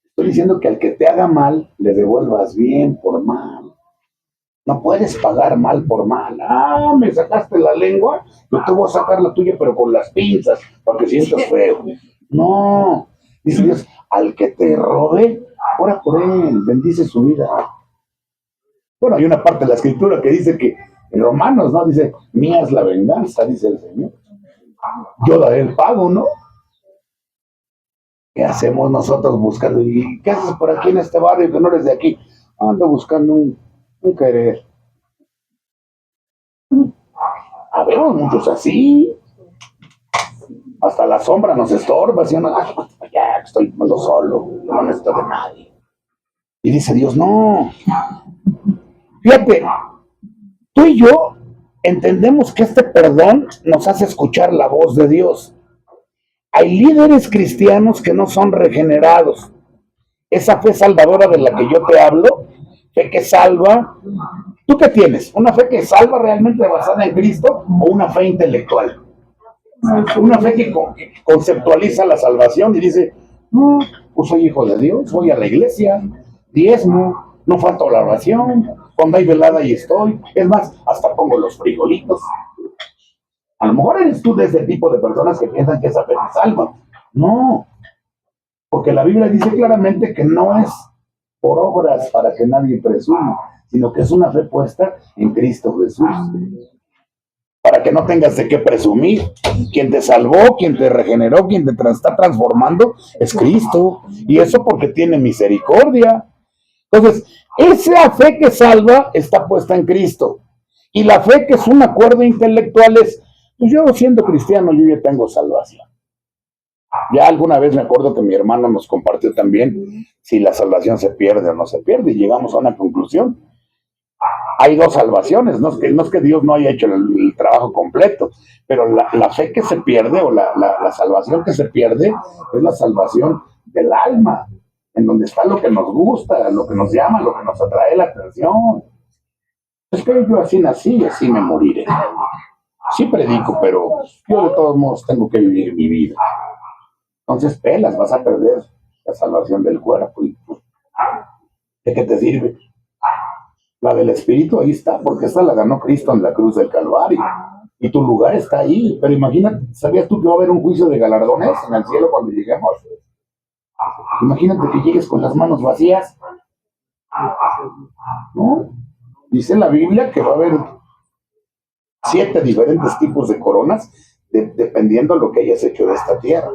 estoy diciendo que al que te haga mal, le devuelvas bien por mal. No puedes pagar mal por mal. Ah, me sacaste la lengua, yo te voy a sacar la tuya, pero con las pinzas, para que sientas feo. No, dice Dios, al que te robe, ora por él, bendice su vida. Bueno, hay una parte de la escritura que dice que en Romanos, ¿no? Dice, mía es la venganza, dice el Señor. Yo daré el pago, ¿no? ¿Qué hacemos nosotros buscando? ¿Y qué haces por aquí en este barrio que no eres de aquí? Ando buscando un querer. Habemos muchos así. Hasta la sombra nos estorba. Así uno, ya estoy solo, no necesito de nadie. Y dice Dios, no. Fíjate, tú y yo entendemos que este perdón nos hace escuchar la voz de Dios. Hay líderes cristianos que no son regenerados. Esa fe salvadora de la que yo te hablo, fe que salva. ¿Tú qué tienes? ¿Una fe que salva realmente basada en Cristo o una fe intelectual? Una fe que conceptualiza la salvación y dice, no, pues soy hijo de Dios, voy a la iglesia, diezmo, no falto a la oración, cuando hay velada ahí estoy, es más, hasta pongo los frijolitos. A lo mejor eres tú de ese tipo de personas que piensan que esa fe te salva. No, porque la Biblia dice claramente que no es por obras para que nadie presuma, sino que es una fe puesta en Cristo Jesús. Para que no tengas de qué presumir. Quien te salvó, quien te regeneró, quien te está transformando es Cristo. Y eso porque tiene misericordia. Entonces, esa fe que salva está puesta en Cristo. Y la fe que es un acuerdo intelectual es, pues yo siendo cristiano, yo ya tengo salvación. Ya alguna vez me acuerdo que mi hermano nos compartió también si la salvación se pierde o no se pierde. Y llegamos a una conclusión. Hay dos salvaciones, no es que Dios no haya hecho el trabajo completo, pero la fe que se pierde o la salvación que se pierde es la salvación del alma, en donde está lo que nos gusta, lo que nos llama, lo que nos atrae la atención. Es que yo así nací y así me moriré. Sí predico, pero yo de todos modos tengo que vivir mi vida. Entonces pelas, vas a perder la salvación del cuerpo. ¿De qué te sirve? La del espíritu ahí está, porque esta la ganó Cristo en la cruz del Calvario. Y tu lugar está ahí. Pero imagínate, ¿sabías tú que va a haber un juicio de galardones en el cielo cuando lleguemos? Imagínate que llegues con las manos vacías. ¿No? Dice la Biblia que va a haber 7 diferentes tipos de coronas, dependiendo de lo que hayas hecho de esta tierra.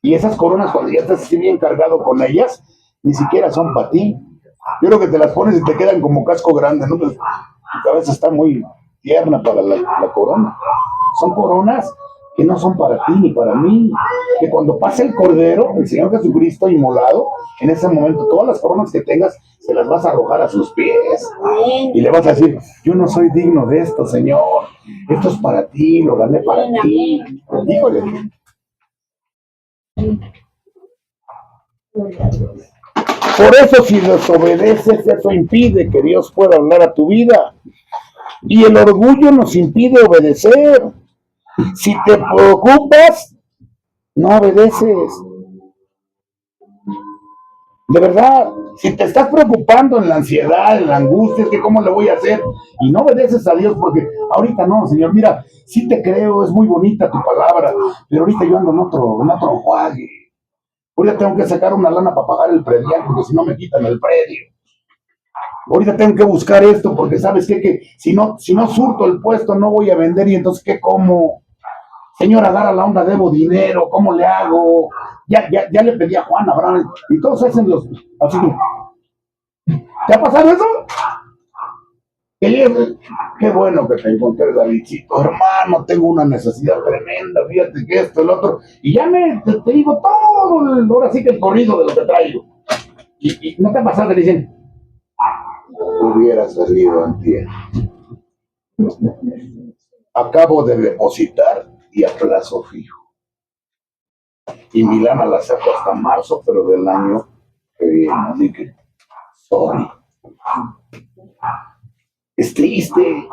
Y esas coronas, cuando ya estás así bien cargado con ellas, ni siquiera son para ti. Yo creo que te las pones y te quedan como casco grande, ¿no? Pues, tu cabeza está muy tierna para la corona. Son coronas que no son para ti ni para mí. Que cuando pase el Cordero, el Señor Jesucristo inmolado, en ese momento todas las coronas que tengas se las vas a arrojar a sus pies. Y le vas a decir, yo no soy digno de esto, Señor. Esto es para ti, lo gané para ti. Híjole. Por eso si desobedeces, eso impide que Dios pueda hablar a tu vida. Y el orgullo nos impide obedecer. Si te preocupas, no obedeces. De verdad, si te estás preocupando en la ansiedad, en la angustia, es que cómo le voy a hacer, y no obedeces a Dios porque ahorita no, Señor, mira, sí te creo, es muy bonita tu palabra, pero ahorita yo ando en otro enjuague. Ahorita tengo que sacar una lana para pagar el predial porque si no me quitan el predio. ahorita tengo que buscar esto porque sabes qué, que si no surto el puesto no voy a vender y entonces ¿qué como? Señora, agarra la onda, debo dinero, ¿cómo le hago? Ya le pedí a Juan, Abraham, y todos hacen los, así, ¿te ha pasado eso? Qué bueno que te encontré, Davidcito, hermano, tengo una necesidad tremenda, fíjate que esto, el otro, y ya te digo todo, ahora sí que el corrido de lo que traigo. Y no te ha pasado que le dicen, hubiera salido antier. Acabo de depositar y a plazo fijo. Y Milana la saco hasta marzo, pero del año que viene, así que, sorry. Es triste.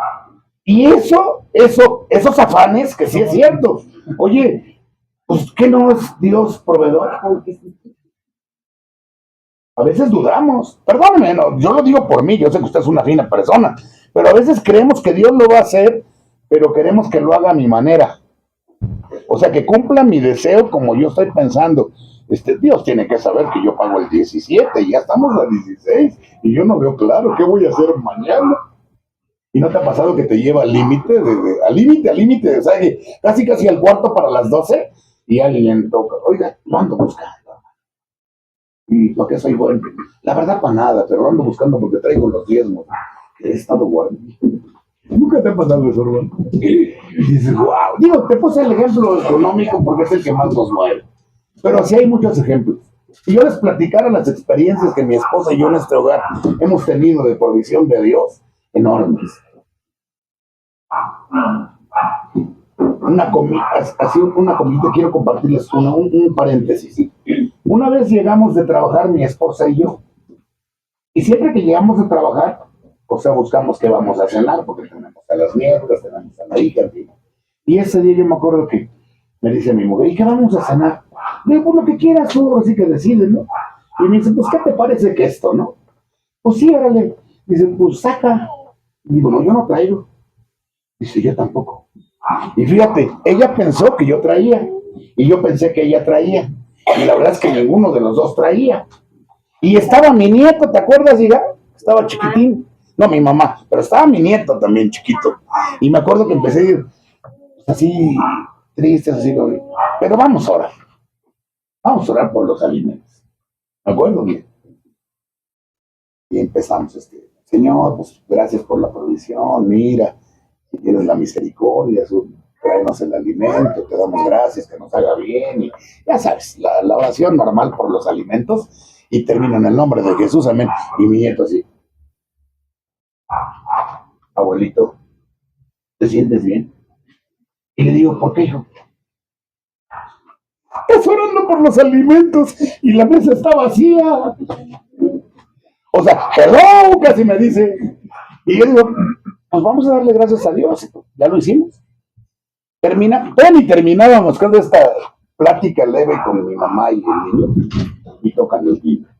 Y esos afanes, que sí es cierto. Oye, pues, ¿qué no es Dios proveedor? A veces dudamos. Perdóneme, no, yo lo digo por mí, yo sé que usted es una fina persona, pero a veces creemos que Dios lo va a hacer, pero queremos que lo haga a mi manera. O sea, que cumpla mi deseo como yo estoy pensando. Dios tiene que saber que yo pago el 17, y ya estamos a 16, y yo no veo claro qué voy a hacer mañana. ¿Y no te ha pasado que te lleva al límite, al límite, o sea, que casi al cuarto para las 12, y alguien toca, oiga, lo ando buscando? ¿Y por qué soy bueno? La verdad, para nada, pero lo ando buscando porque traigo los diezmos que he estado guardando. ¿Nunca te ha pasado eso, hermano? Y dices, wow. Digo, te puse el ejemplo económico porque es el que más nos mueve. Pero sí hay muchos ejemplos. Y yo les platicara las experiencias que mi esposa y yo en este hogar hemos tenido de provisión de Dios, enormes. Una comida, quiero compartirles un paréntesis. ¿Sí? Una vez llegamos de trabajar mi esposa y yo. Y siempre que llegamos de trabajar, o sea, buscamos qué vamos a cenar, porque tenemos a las nietas, tenemos a la hija, en fin. Y ese día yo me acuerdo que me dice mi mujer, ¿y qué vamos a cenar? Le digo, pues lo que quieras tú, así que decides, ¿no? Y me dice, pues, ¿qué te parece que esto, no? Pues sí, órale. Dice, pues saca. Y digo, no, yo no traigo. Dice, yo tampoco. Y fíjate, ella pensó que yo traía, y yo pensé que ella traía. Y la verdad es que ninguno de los dos traía. Y estaba mi nieto, ¿te acuerdas, hija? Estaba chiquitín. No, mi mamá, pero estaba mi nieto también chiquito. Y me acuerdo que empecé a ir así, triste, así, pero vamos a orar. Vamos a orar por los alimentos. ¿Me acuerdo bien? Y empezamos, Señor, pues gracias por la provisión, mira, si tienes la misericordia, tráenos el alimento, te damos gracias, que nos haga bien, y ya sabes, la oración normal por los alimentos, y termino en el nombre de Jesús, amén. Y mi nieto así, abuelito, ¿te sientes bien? Y le digo, ¿por qué, hijo? Estás orando por los alimentos y la mesa está vacía. O sea, hello, casi me dice. Y yo digo, pues vamos a darle gracias a Dios. Ya lo hicimos. Terminábamos con esta plática leve con mi mamá y el niño, y tocan el timbre.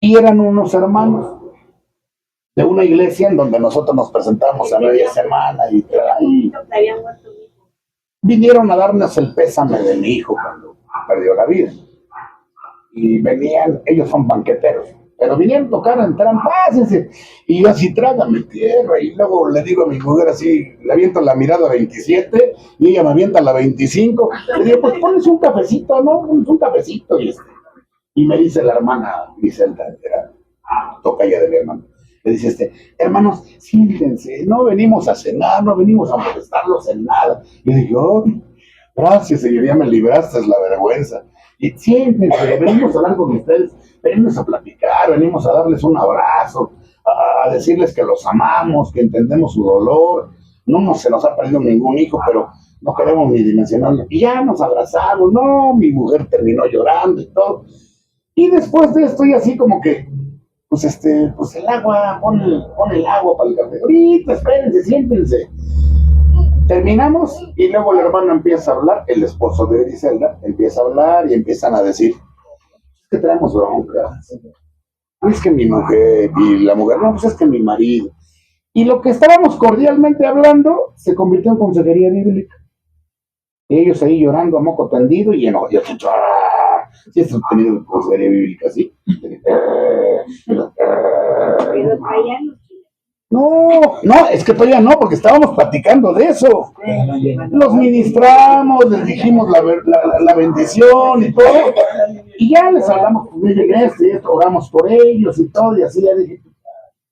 Y eran unos hermanos de una iglesia en donde nosotros nos presentamos a media semana y vinieron a darnos el pésame de mi hijo cuando perdió la vida. Y venían, ellos son banqueteros, pero vinieron a tocar, entraron, pásense. Y yo así, trágame tierra. Y luego le digo a mi mujer así, le aviento la mirada a 27 y ella me avienta la 25. Le digo, pues pones un cafecito, ¿no? Pones un cafecito. Y me dice la hermana Griselda, toca ella de mi hermano. Le dice hermanos, siéntense, no venimos a cenar, no venimos a molestarlos en nada. Y yo dije, oh, gracias, señor, ya me libraste la vergüenza. Y siéntense, venimos a hablar con ustedes, venimos a platicar, venimos a darles un abrazo, a decirles que los amamos, que entendemos su dolor. No se nos ha perdido ningún hijo, pero no queremos ni dimensionarlo. Y ya nos abrazamos, no, mi mujer terminó llorando y todo. Y después de esto, y así como que, pues el agua, pon el agua para el café. Ahorita, espérense, siéntense. Terminamos y luego el hermano empieza a hablar, el esposo de Griselda empieza a hablar y empiezan a decir, es que traemos broncas, es que mi mujer, y la mujer, no, pues es que mi marido. Y lo que estábamos cordialmente hablando se convirtió en consejería bíblica. Y ellos ahí llorando a moco tendido y enojados. Si has tenido consejería bíblica así. Pero traían los No, es que todavía no, porque estábamos platicando de eso. Los ministramos, les dijimos la bendición y todo, y ya les hablamos, pues miren esto y esto, oramos por ellos y todo, y así ya dije,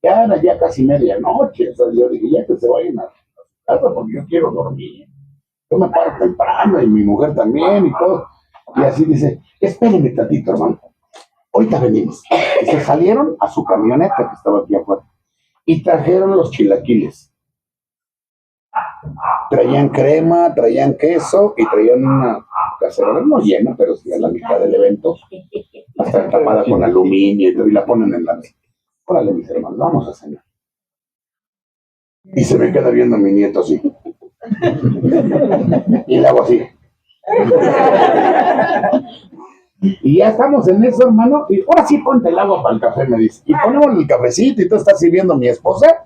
ya era ya casi medianoche, o sea, yo dije, ya que se vayan a casa porque yo quiero dormir. Yo me paro temprano y mi mujer también y todo. Y así dice, espérenme tantito, hermano, ahorita venimos. Y se salieron a su camioneta que estaba aquí afuera y trajeron los chilaquiles. Traían crema, traían queso y traían una cacerola, no llena, pero sí a la mitad del evento. Está tapada con aluminio y la ponen en la mesa. Órale, mis hermanos, vamos a cenar. Y se me queda viendo mi nieto así. Y le hago así. Y ya estamos en eso, hermano. Y ahora sí ponte el agua para el café, me dice. Y ponemos el cafecito y todo está sirviendo mi esposa.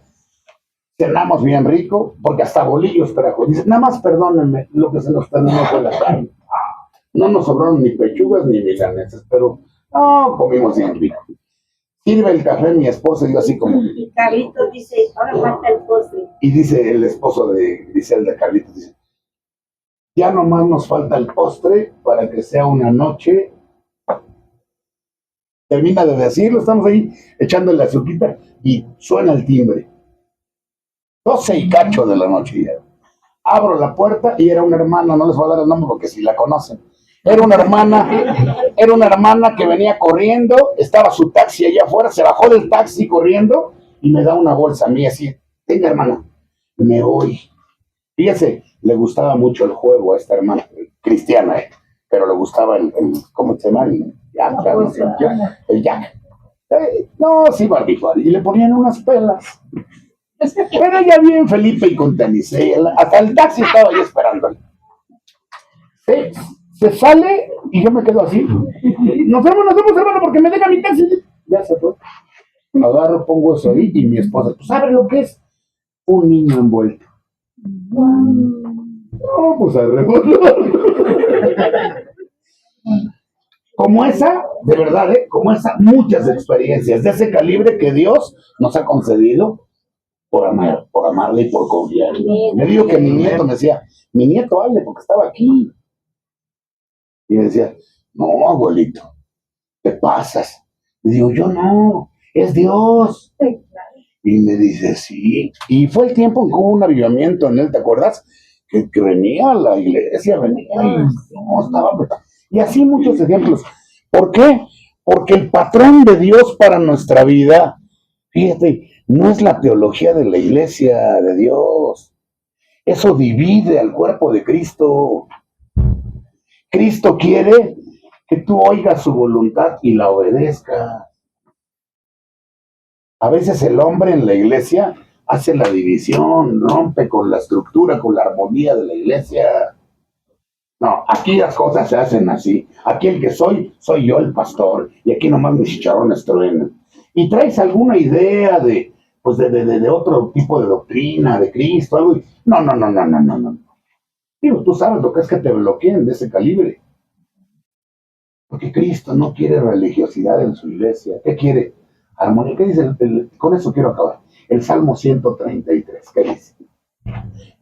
Cenamos bien rico, porque hasta bolillos trajo. Dice, nada más perdónenme, lo que se nos terminó fue la carne. No nos sobraron ni pechugas ni milanesas, pero no, comimos bien rico. Sirve el café mi esposa y yo así como... Y Carlitos dice, ahora falta el postre. Y dice el esposo dice el de Carlitos, dice, ya nomás nos falta el postre para que sea una noche. Termina de decirlo, estamos ahí echándole azuquita y suena el timbre. 12 y cacho de la noche ya. Abro la puerta y era una hermana, no les voy a dar el nombre porque si la conocen. Era una hermana que venía corriendo, estaba su taxi allá afuera, se bajó del taxi corriendo y me da una bolsa a mí así, tenga hermana, me voy. Fíjese, le gustaba mucho el juego a esta hermana, cristiana, pero le gustaba ¿cómo se llama? El Jack. No, sí, barbijuar. Y le ponían unas pelas. Pero ella bien Felipe y con tenis. Hasta el taxi estaba ahí esperándole. Se sale y yo me quedo así. Nos vemos, hermano, porque me deja mi taxi. Ya se fue. Agarro, pongo eso ahí y mi esposa, ¿tú sabes lo que es? Un niño envuelto. No, pues al Como esa, de verdad, como esa, muchas experiencias de ese calibre que Dios nos ha concedido por amarle y por confiar. Me dijo que mi nieto me decía, mi nieto hable porque estaba aquí. Y me decía, no, abuelito, te pasas. Le digo, yo no, es Dios. Y me dice, sí. Y fue el tiempo en que hubo un avivamiento en él, ¿te acuerdas? Que venía a la iglesia, venía y no estaba. Y así muchos ejemplos. ¿Por qué? Porque el patrón de Dios para nuestra vida, fíjate, no es la teología de la iglesia de Dios. Eso divide al cuerpo de Cristo. Cristo quiere que tú oigas su voluntad y la obedezcas. A veces el hombre en la iglesia hace la división, rompe con la estructura, con la armonía de la iglesia. No, aquí las cosas se hacen así. Aquí el que soy yo el pastor. Y aquí nomás mis chicharrones truenan. Y traes alguna idea de otro tipo de doctrina, de Cristo, algo. No. Digo, tú sabes lo que es que te bloqueen de ese calibre. Porque Cristo no quiere religiosidad en su iglesia. ¿Qué quiere? Armonía. ¿Qué dice? Con eso quiero acabar. El Salmo 133. ¿Qué dice?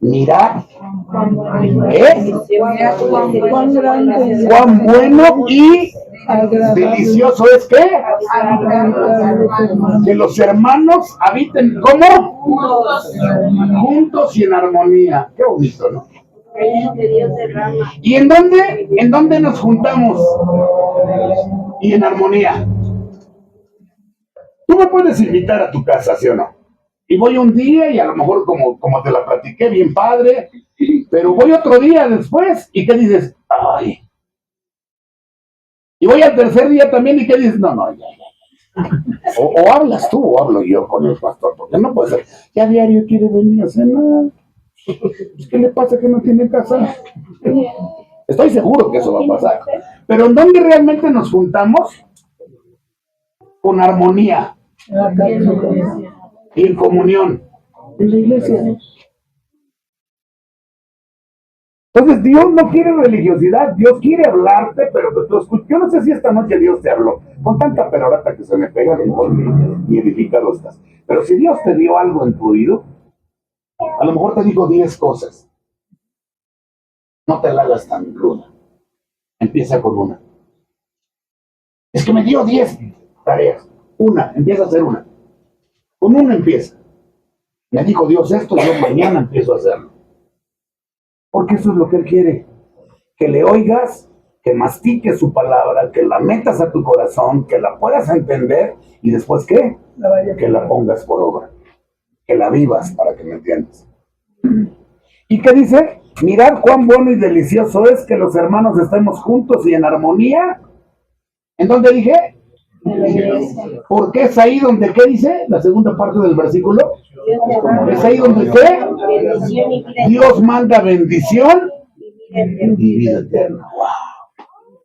Mirad, cuán bueno y delicioso es que los hermanos habiten ¿cómo? Juntos y en armonía. Qué bonito, ¿no? ¿Y en dónde nos juntamos? Y en armonía. Tú me puedes invitar a tu casa, ¿sí o no? Y voy un día y a lo mejor como te la platiqué, bien padre, pero voy otro día después y ¿qué dices? Ay. Y voy al tercer día también y ¿qué dices? No, ya. O hablas tú o hablo yo con el pastor, porque no puede ser. Ya diario quiere venir a cenar. ¿Qué le pasa que no tiene casa? Estoy seguro que eso va a pasar. Pero ¿en dónde realmente nos juntamos? Con armonía. Y en comunión. En la iglesia. Entonces Dios no quiere religiosidad, Dios quiere hablarte, pero que tú escuches. Yo no sé si esta noche Dios te habló, con tanta perorata que se me pega, ni edificado estás. Pero si Dios te dio algo en tu oído, a lo mejor te digo 10 cosas. No te la hagas tan ruda. Empieza con una. Es que me dio 10 tareas. Una, empieza a hacer una. Con una empieza. Me dijo Dios esto, yo mañana empiezo a hacerlo. Porque eso es lo que Él quiere. Que le oigas, que mastiques su palabra, que la metas a tu corazón, que la puedas entender y después ¿qué? Que la pongas por obra. Que la vivas para que me entiendas. ¿Y qué dice? Mirad cuán bueno y delicioso es que los hermanos estemos juntos y en armonía. ¿En dónde dije? Porque es ahí donde, ¿qué dice? La segunda parte del versículo. Es ahí donde, ¿qué? Dios manda bendición y vida eterna. Wow.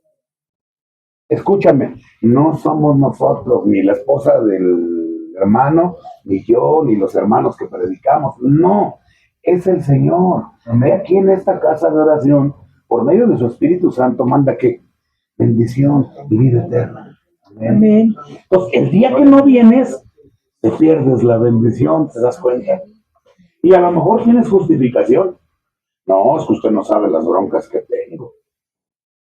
Escúchame, no somos nosotros, ni la esposa del hermano, ni yo, ni los hermanos que predicamos. No, es el Señor. Ve aquí en esta casa de oración, por medio de su Espíritu Santo, manda que bendición y vida eterna. Amén. Entonces, el día que no vienes, te pierdes la bendición, ¿te das cuenta? Y a lo mejor tienes justificación. No, es que usted no sabe las broncas que tengo.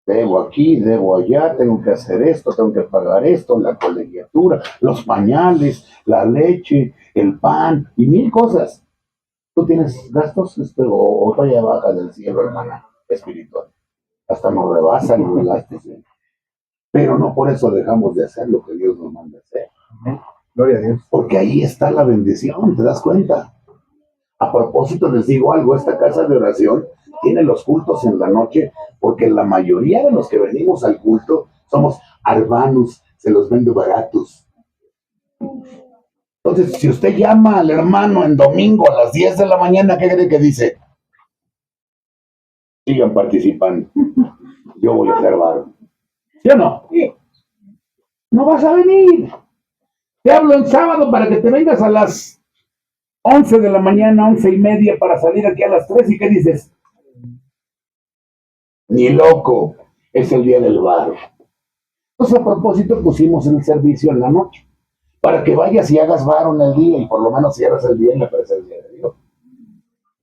Debo aquí, debo allá, tengo que hacer esto, tengo que pagar esto, la colegiatura, los pañales, la leche, el pan y 1000 cosas. ¿Tú tienes gastos o todavía baja del cielo, hermana, espiritual? Hasta nos rebasan los gastos. Pero no por eso dejamos de hacer lo que Dios nos manda hacer. Amén. Gloria a Dios. Porque ahí está la bendición, ¿te das cuenta? A propósito, les digo algo, esta casa de oración tiene los cultos en la noche, porque la mayoría de los que venimos al culto somos hermanos, se los vendo baratos. Entonces, si usted llama al hermano en domingo a las 10 de la mañana, ¿qué cree que dice? Sigan participando. Yo voy a ser varón. ¿Sí o no? Sí. No vas a venir. Te hablo el sábado para que te vengas a las 11 de la mañana, 11:30, para salir aquí a las 3. ¿Y qué dices? Ni loco. Es el día del varo. Entonces, a propósito, pusimos el servicio en la noche, para que vayas y hagas varo en el día, y por lo menos cierras el día en la presencia de Dios.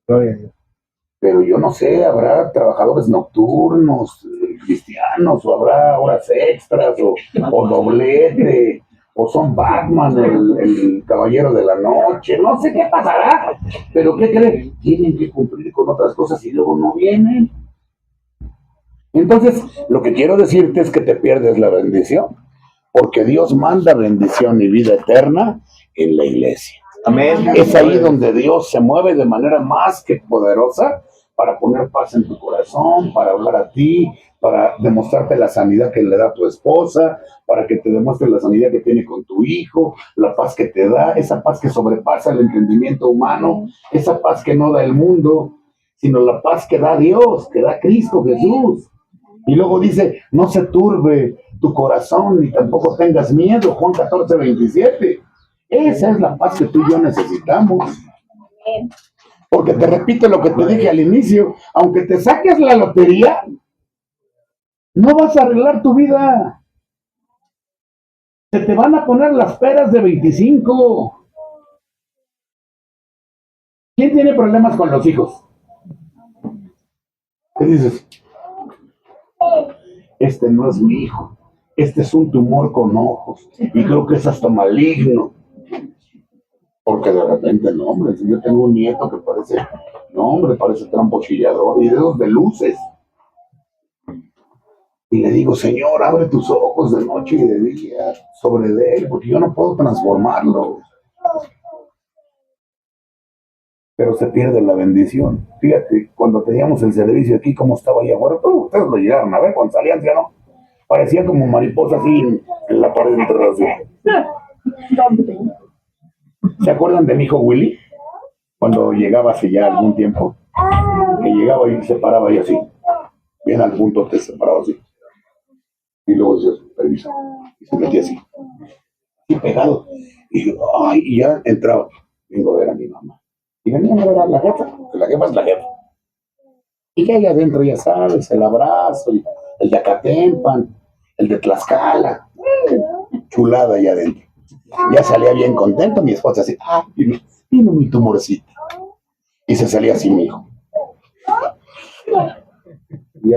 Gloria a Dios. Pero yo no sé, habrá trabajadores nocturnos, cristianos, o habrá horas extras, o doblete, o son Batman, el caballero de la noche, no sé qué pasará, pero ¿qué creen? Tienen que cumplir con otras cosas y luego no vienen. Entonces, lo que quiero decirte es que te pierdes la bendición, porque Dios manda bendición y vida eterna en la iglesia. Amén. Es ahí donde Dios se mueve de manera más que poderosa para poner paz en tu corazón, para hablar a ti, para demostrarte la sanidad que le da a tu esposa, para que te demuestre la sanidad que tiene con tu hijo, la paz que te da, esa paz que sobrepasa el entendimiento humano, esa paz que no da el mundo, sino la paz que da Dios, que da Cristo Jesús. Y luego dice, no se turbe tu corazón ni tampoco tengas miedo, Juan 14:27. Esa es la paz que tú y yo necesitamos. Porque te repito lo que te dije al inicio, aunque te saques la lotería, no vas a arreglar tu vida. Se te van a poner las peras de 25. ¿Quién tiene problemas con los hijos? ¿Qué dices? Este no es mi hijo. Este es un tumor con ojos. Y creo que es hasta maligno. Porque de repente, no, hombre, si yo tengo un nieto que parece, no, hombre, parece trampo chillador y dedos de luces. Y le digo, Señor, abre tus ojos de noche y de día sobre él, porque yo no puedo transformarlo. Pero se pierde la bendición. Fíjate, cuando teníamos el servicio aquí, cómo estaba allá afuera, ustedes lo llegaron a ver cuando salían, ¿sí o no? Parecía como mariposa así en la pared de interrogación. ¿Se acuerdan de mi hijo Willy? Cuando llegaba hace ya algún tiempo, que llegaba y se paraba ahí así, bien al punto te separaba así. Y luego decía, permiso, y se metía así, y pegado. Y yo, ay, y ya entraba, vengo a ver a mi mamá. Y venía a ver a la jefa, que la jefa es la jefa. Y ya ahí adentro, ya sabes, el abrazo, el de Acatempan, el de Tlaxcala, chulada allá adentro. Ya salía bien contento, mi esposa así, vino mi tumorcito. Y se salía así mi hijo. Y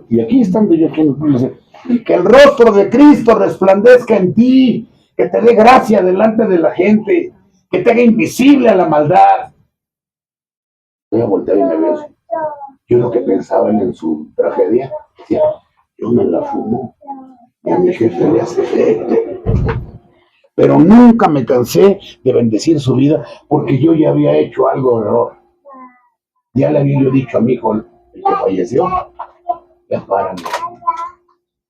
y aquí estando yo aquí en el pueblo, que el rostro de Cristo resplandezca en ti, que te dé gracia delante de la gente, que te haga invisible a la maldad. Voy a voltear y me veo así. Yo lo que pensaba en su tragedia, decía, yo me la fumo, y a mi jefe le hace efecto. Pero nunca me cansé de bendecir su vida, porque yo ya había hecho algo de error. Ya le había yo dicho a mi hijo, el que falleció, ya párame,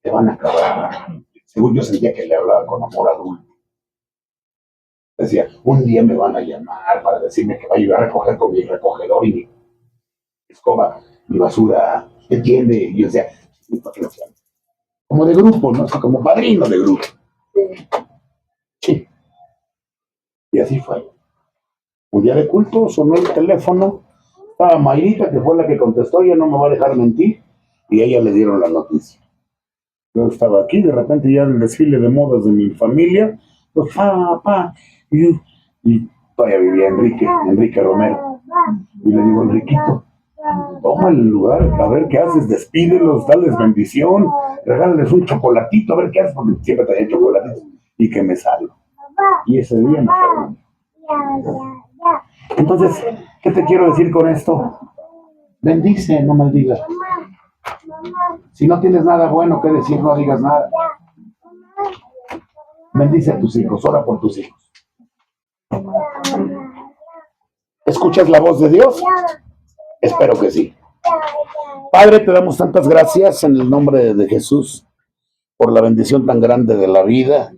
te van a acabar. Según yo sentía que le hablaba con amor adulto. Decía, un día me van a llamar para decirme que va a ayudar a recoger con mi recogedor y mi escoba, mi basura, ¿entiende? Y yo decía, como de grupo, ¿no? Como padrino de grupo. Sí. Y así fue. Un día de culto sonó el teléfono, estaba Mayrita, que fue la que contestó, ella no me va a dejar mentir, y a ella le dieron la noticia. Yo estaba aquí, de repente ya el desfile de modas de mi familia, pues y todavía vivía Enrique Romero. Y le digo, Enriquito, toma el lugar, a ver qué haces, despídelos, dales bendición, regálales un chocolatito, a ver qué haces, porque siempre traía chocolates, y que me salgo. Y ese día me salgo. Entonces, ¿qué te quiero decir con esto? Bendice, no maldigas. Si no tienes nada bueno que decir, no digas nada. Bendice a tus hijos, ora por tus hijos. ¿Escuchas la voz de Dios? Espero que sí. Padre, te damos tantas gracias en el nombre de Jesús por la bendición tan grande de la vida,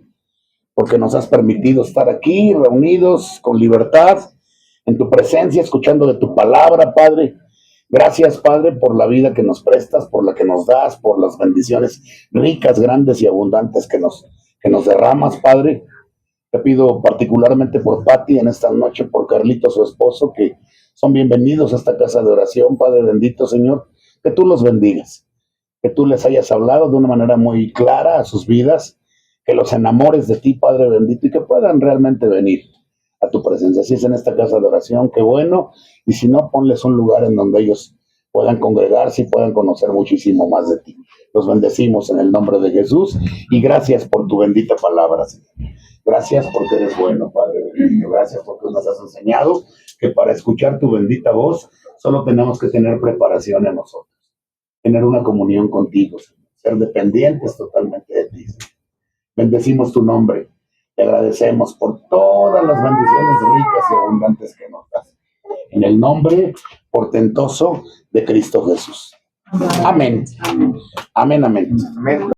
porque nos has permitido estar aquí reunidos con libertad, en tu presencia, escuchando de tu palabra, Padre. Gracias, Padre, por la vida que nos prestas, por la que nos das, por las bendiciones ricas, grandes y abundantes que nos derramas, Padre. Te pido particularmente por Pati en esta noche, por Carlito, su esposo, que son bienvenidos a esta casa de oración, Padre bendito, Señor, que tú los bendigas, que tú les hayas hablado de una manera muy clara a sus vidas, que los enamores de ti, Padre bendito, y que puedan realmente venir a tu presencia. Si es en esta casa de oración, qué bueno, y si no, ponles un lugar en donde ellos puedan congregarse y puedan conocer muchísimo más de ti. Los bendecimos en el nombre de Jesús, y gracias por tu bendita palabra, Señor. Gracias porque eres bueno, Padre bendito. Gracias porque nos has enseñado que para escuchar tu bendita voz solo tenemos que tener preparación en nosotros, tener una comunión contigo, Señor, ser dependientes totalmente de ti, Señor. Bendecimos tu nombre, te agradecemos por todas las bendiciones ricas y abundantes que nos das. En el nombre portentoso de Cristo Jesús. Amén. Amén, amén. Amén.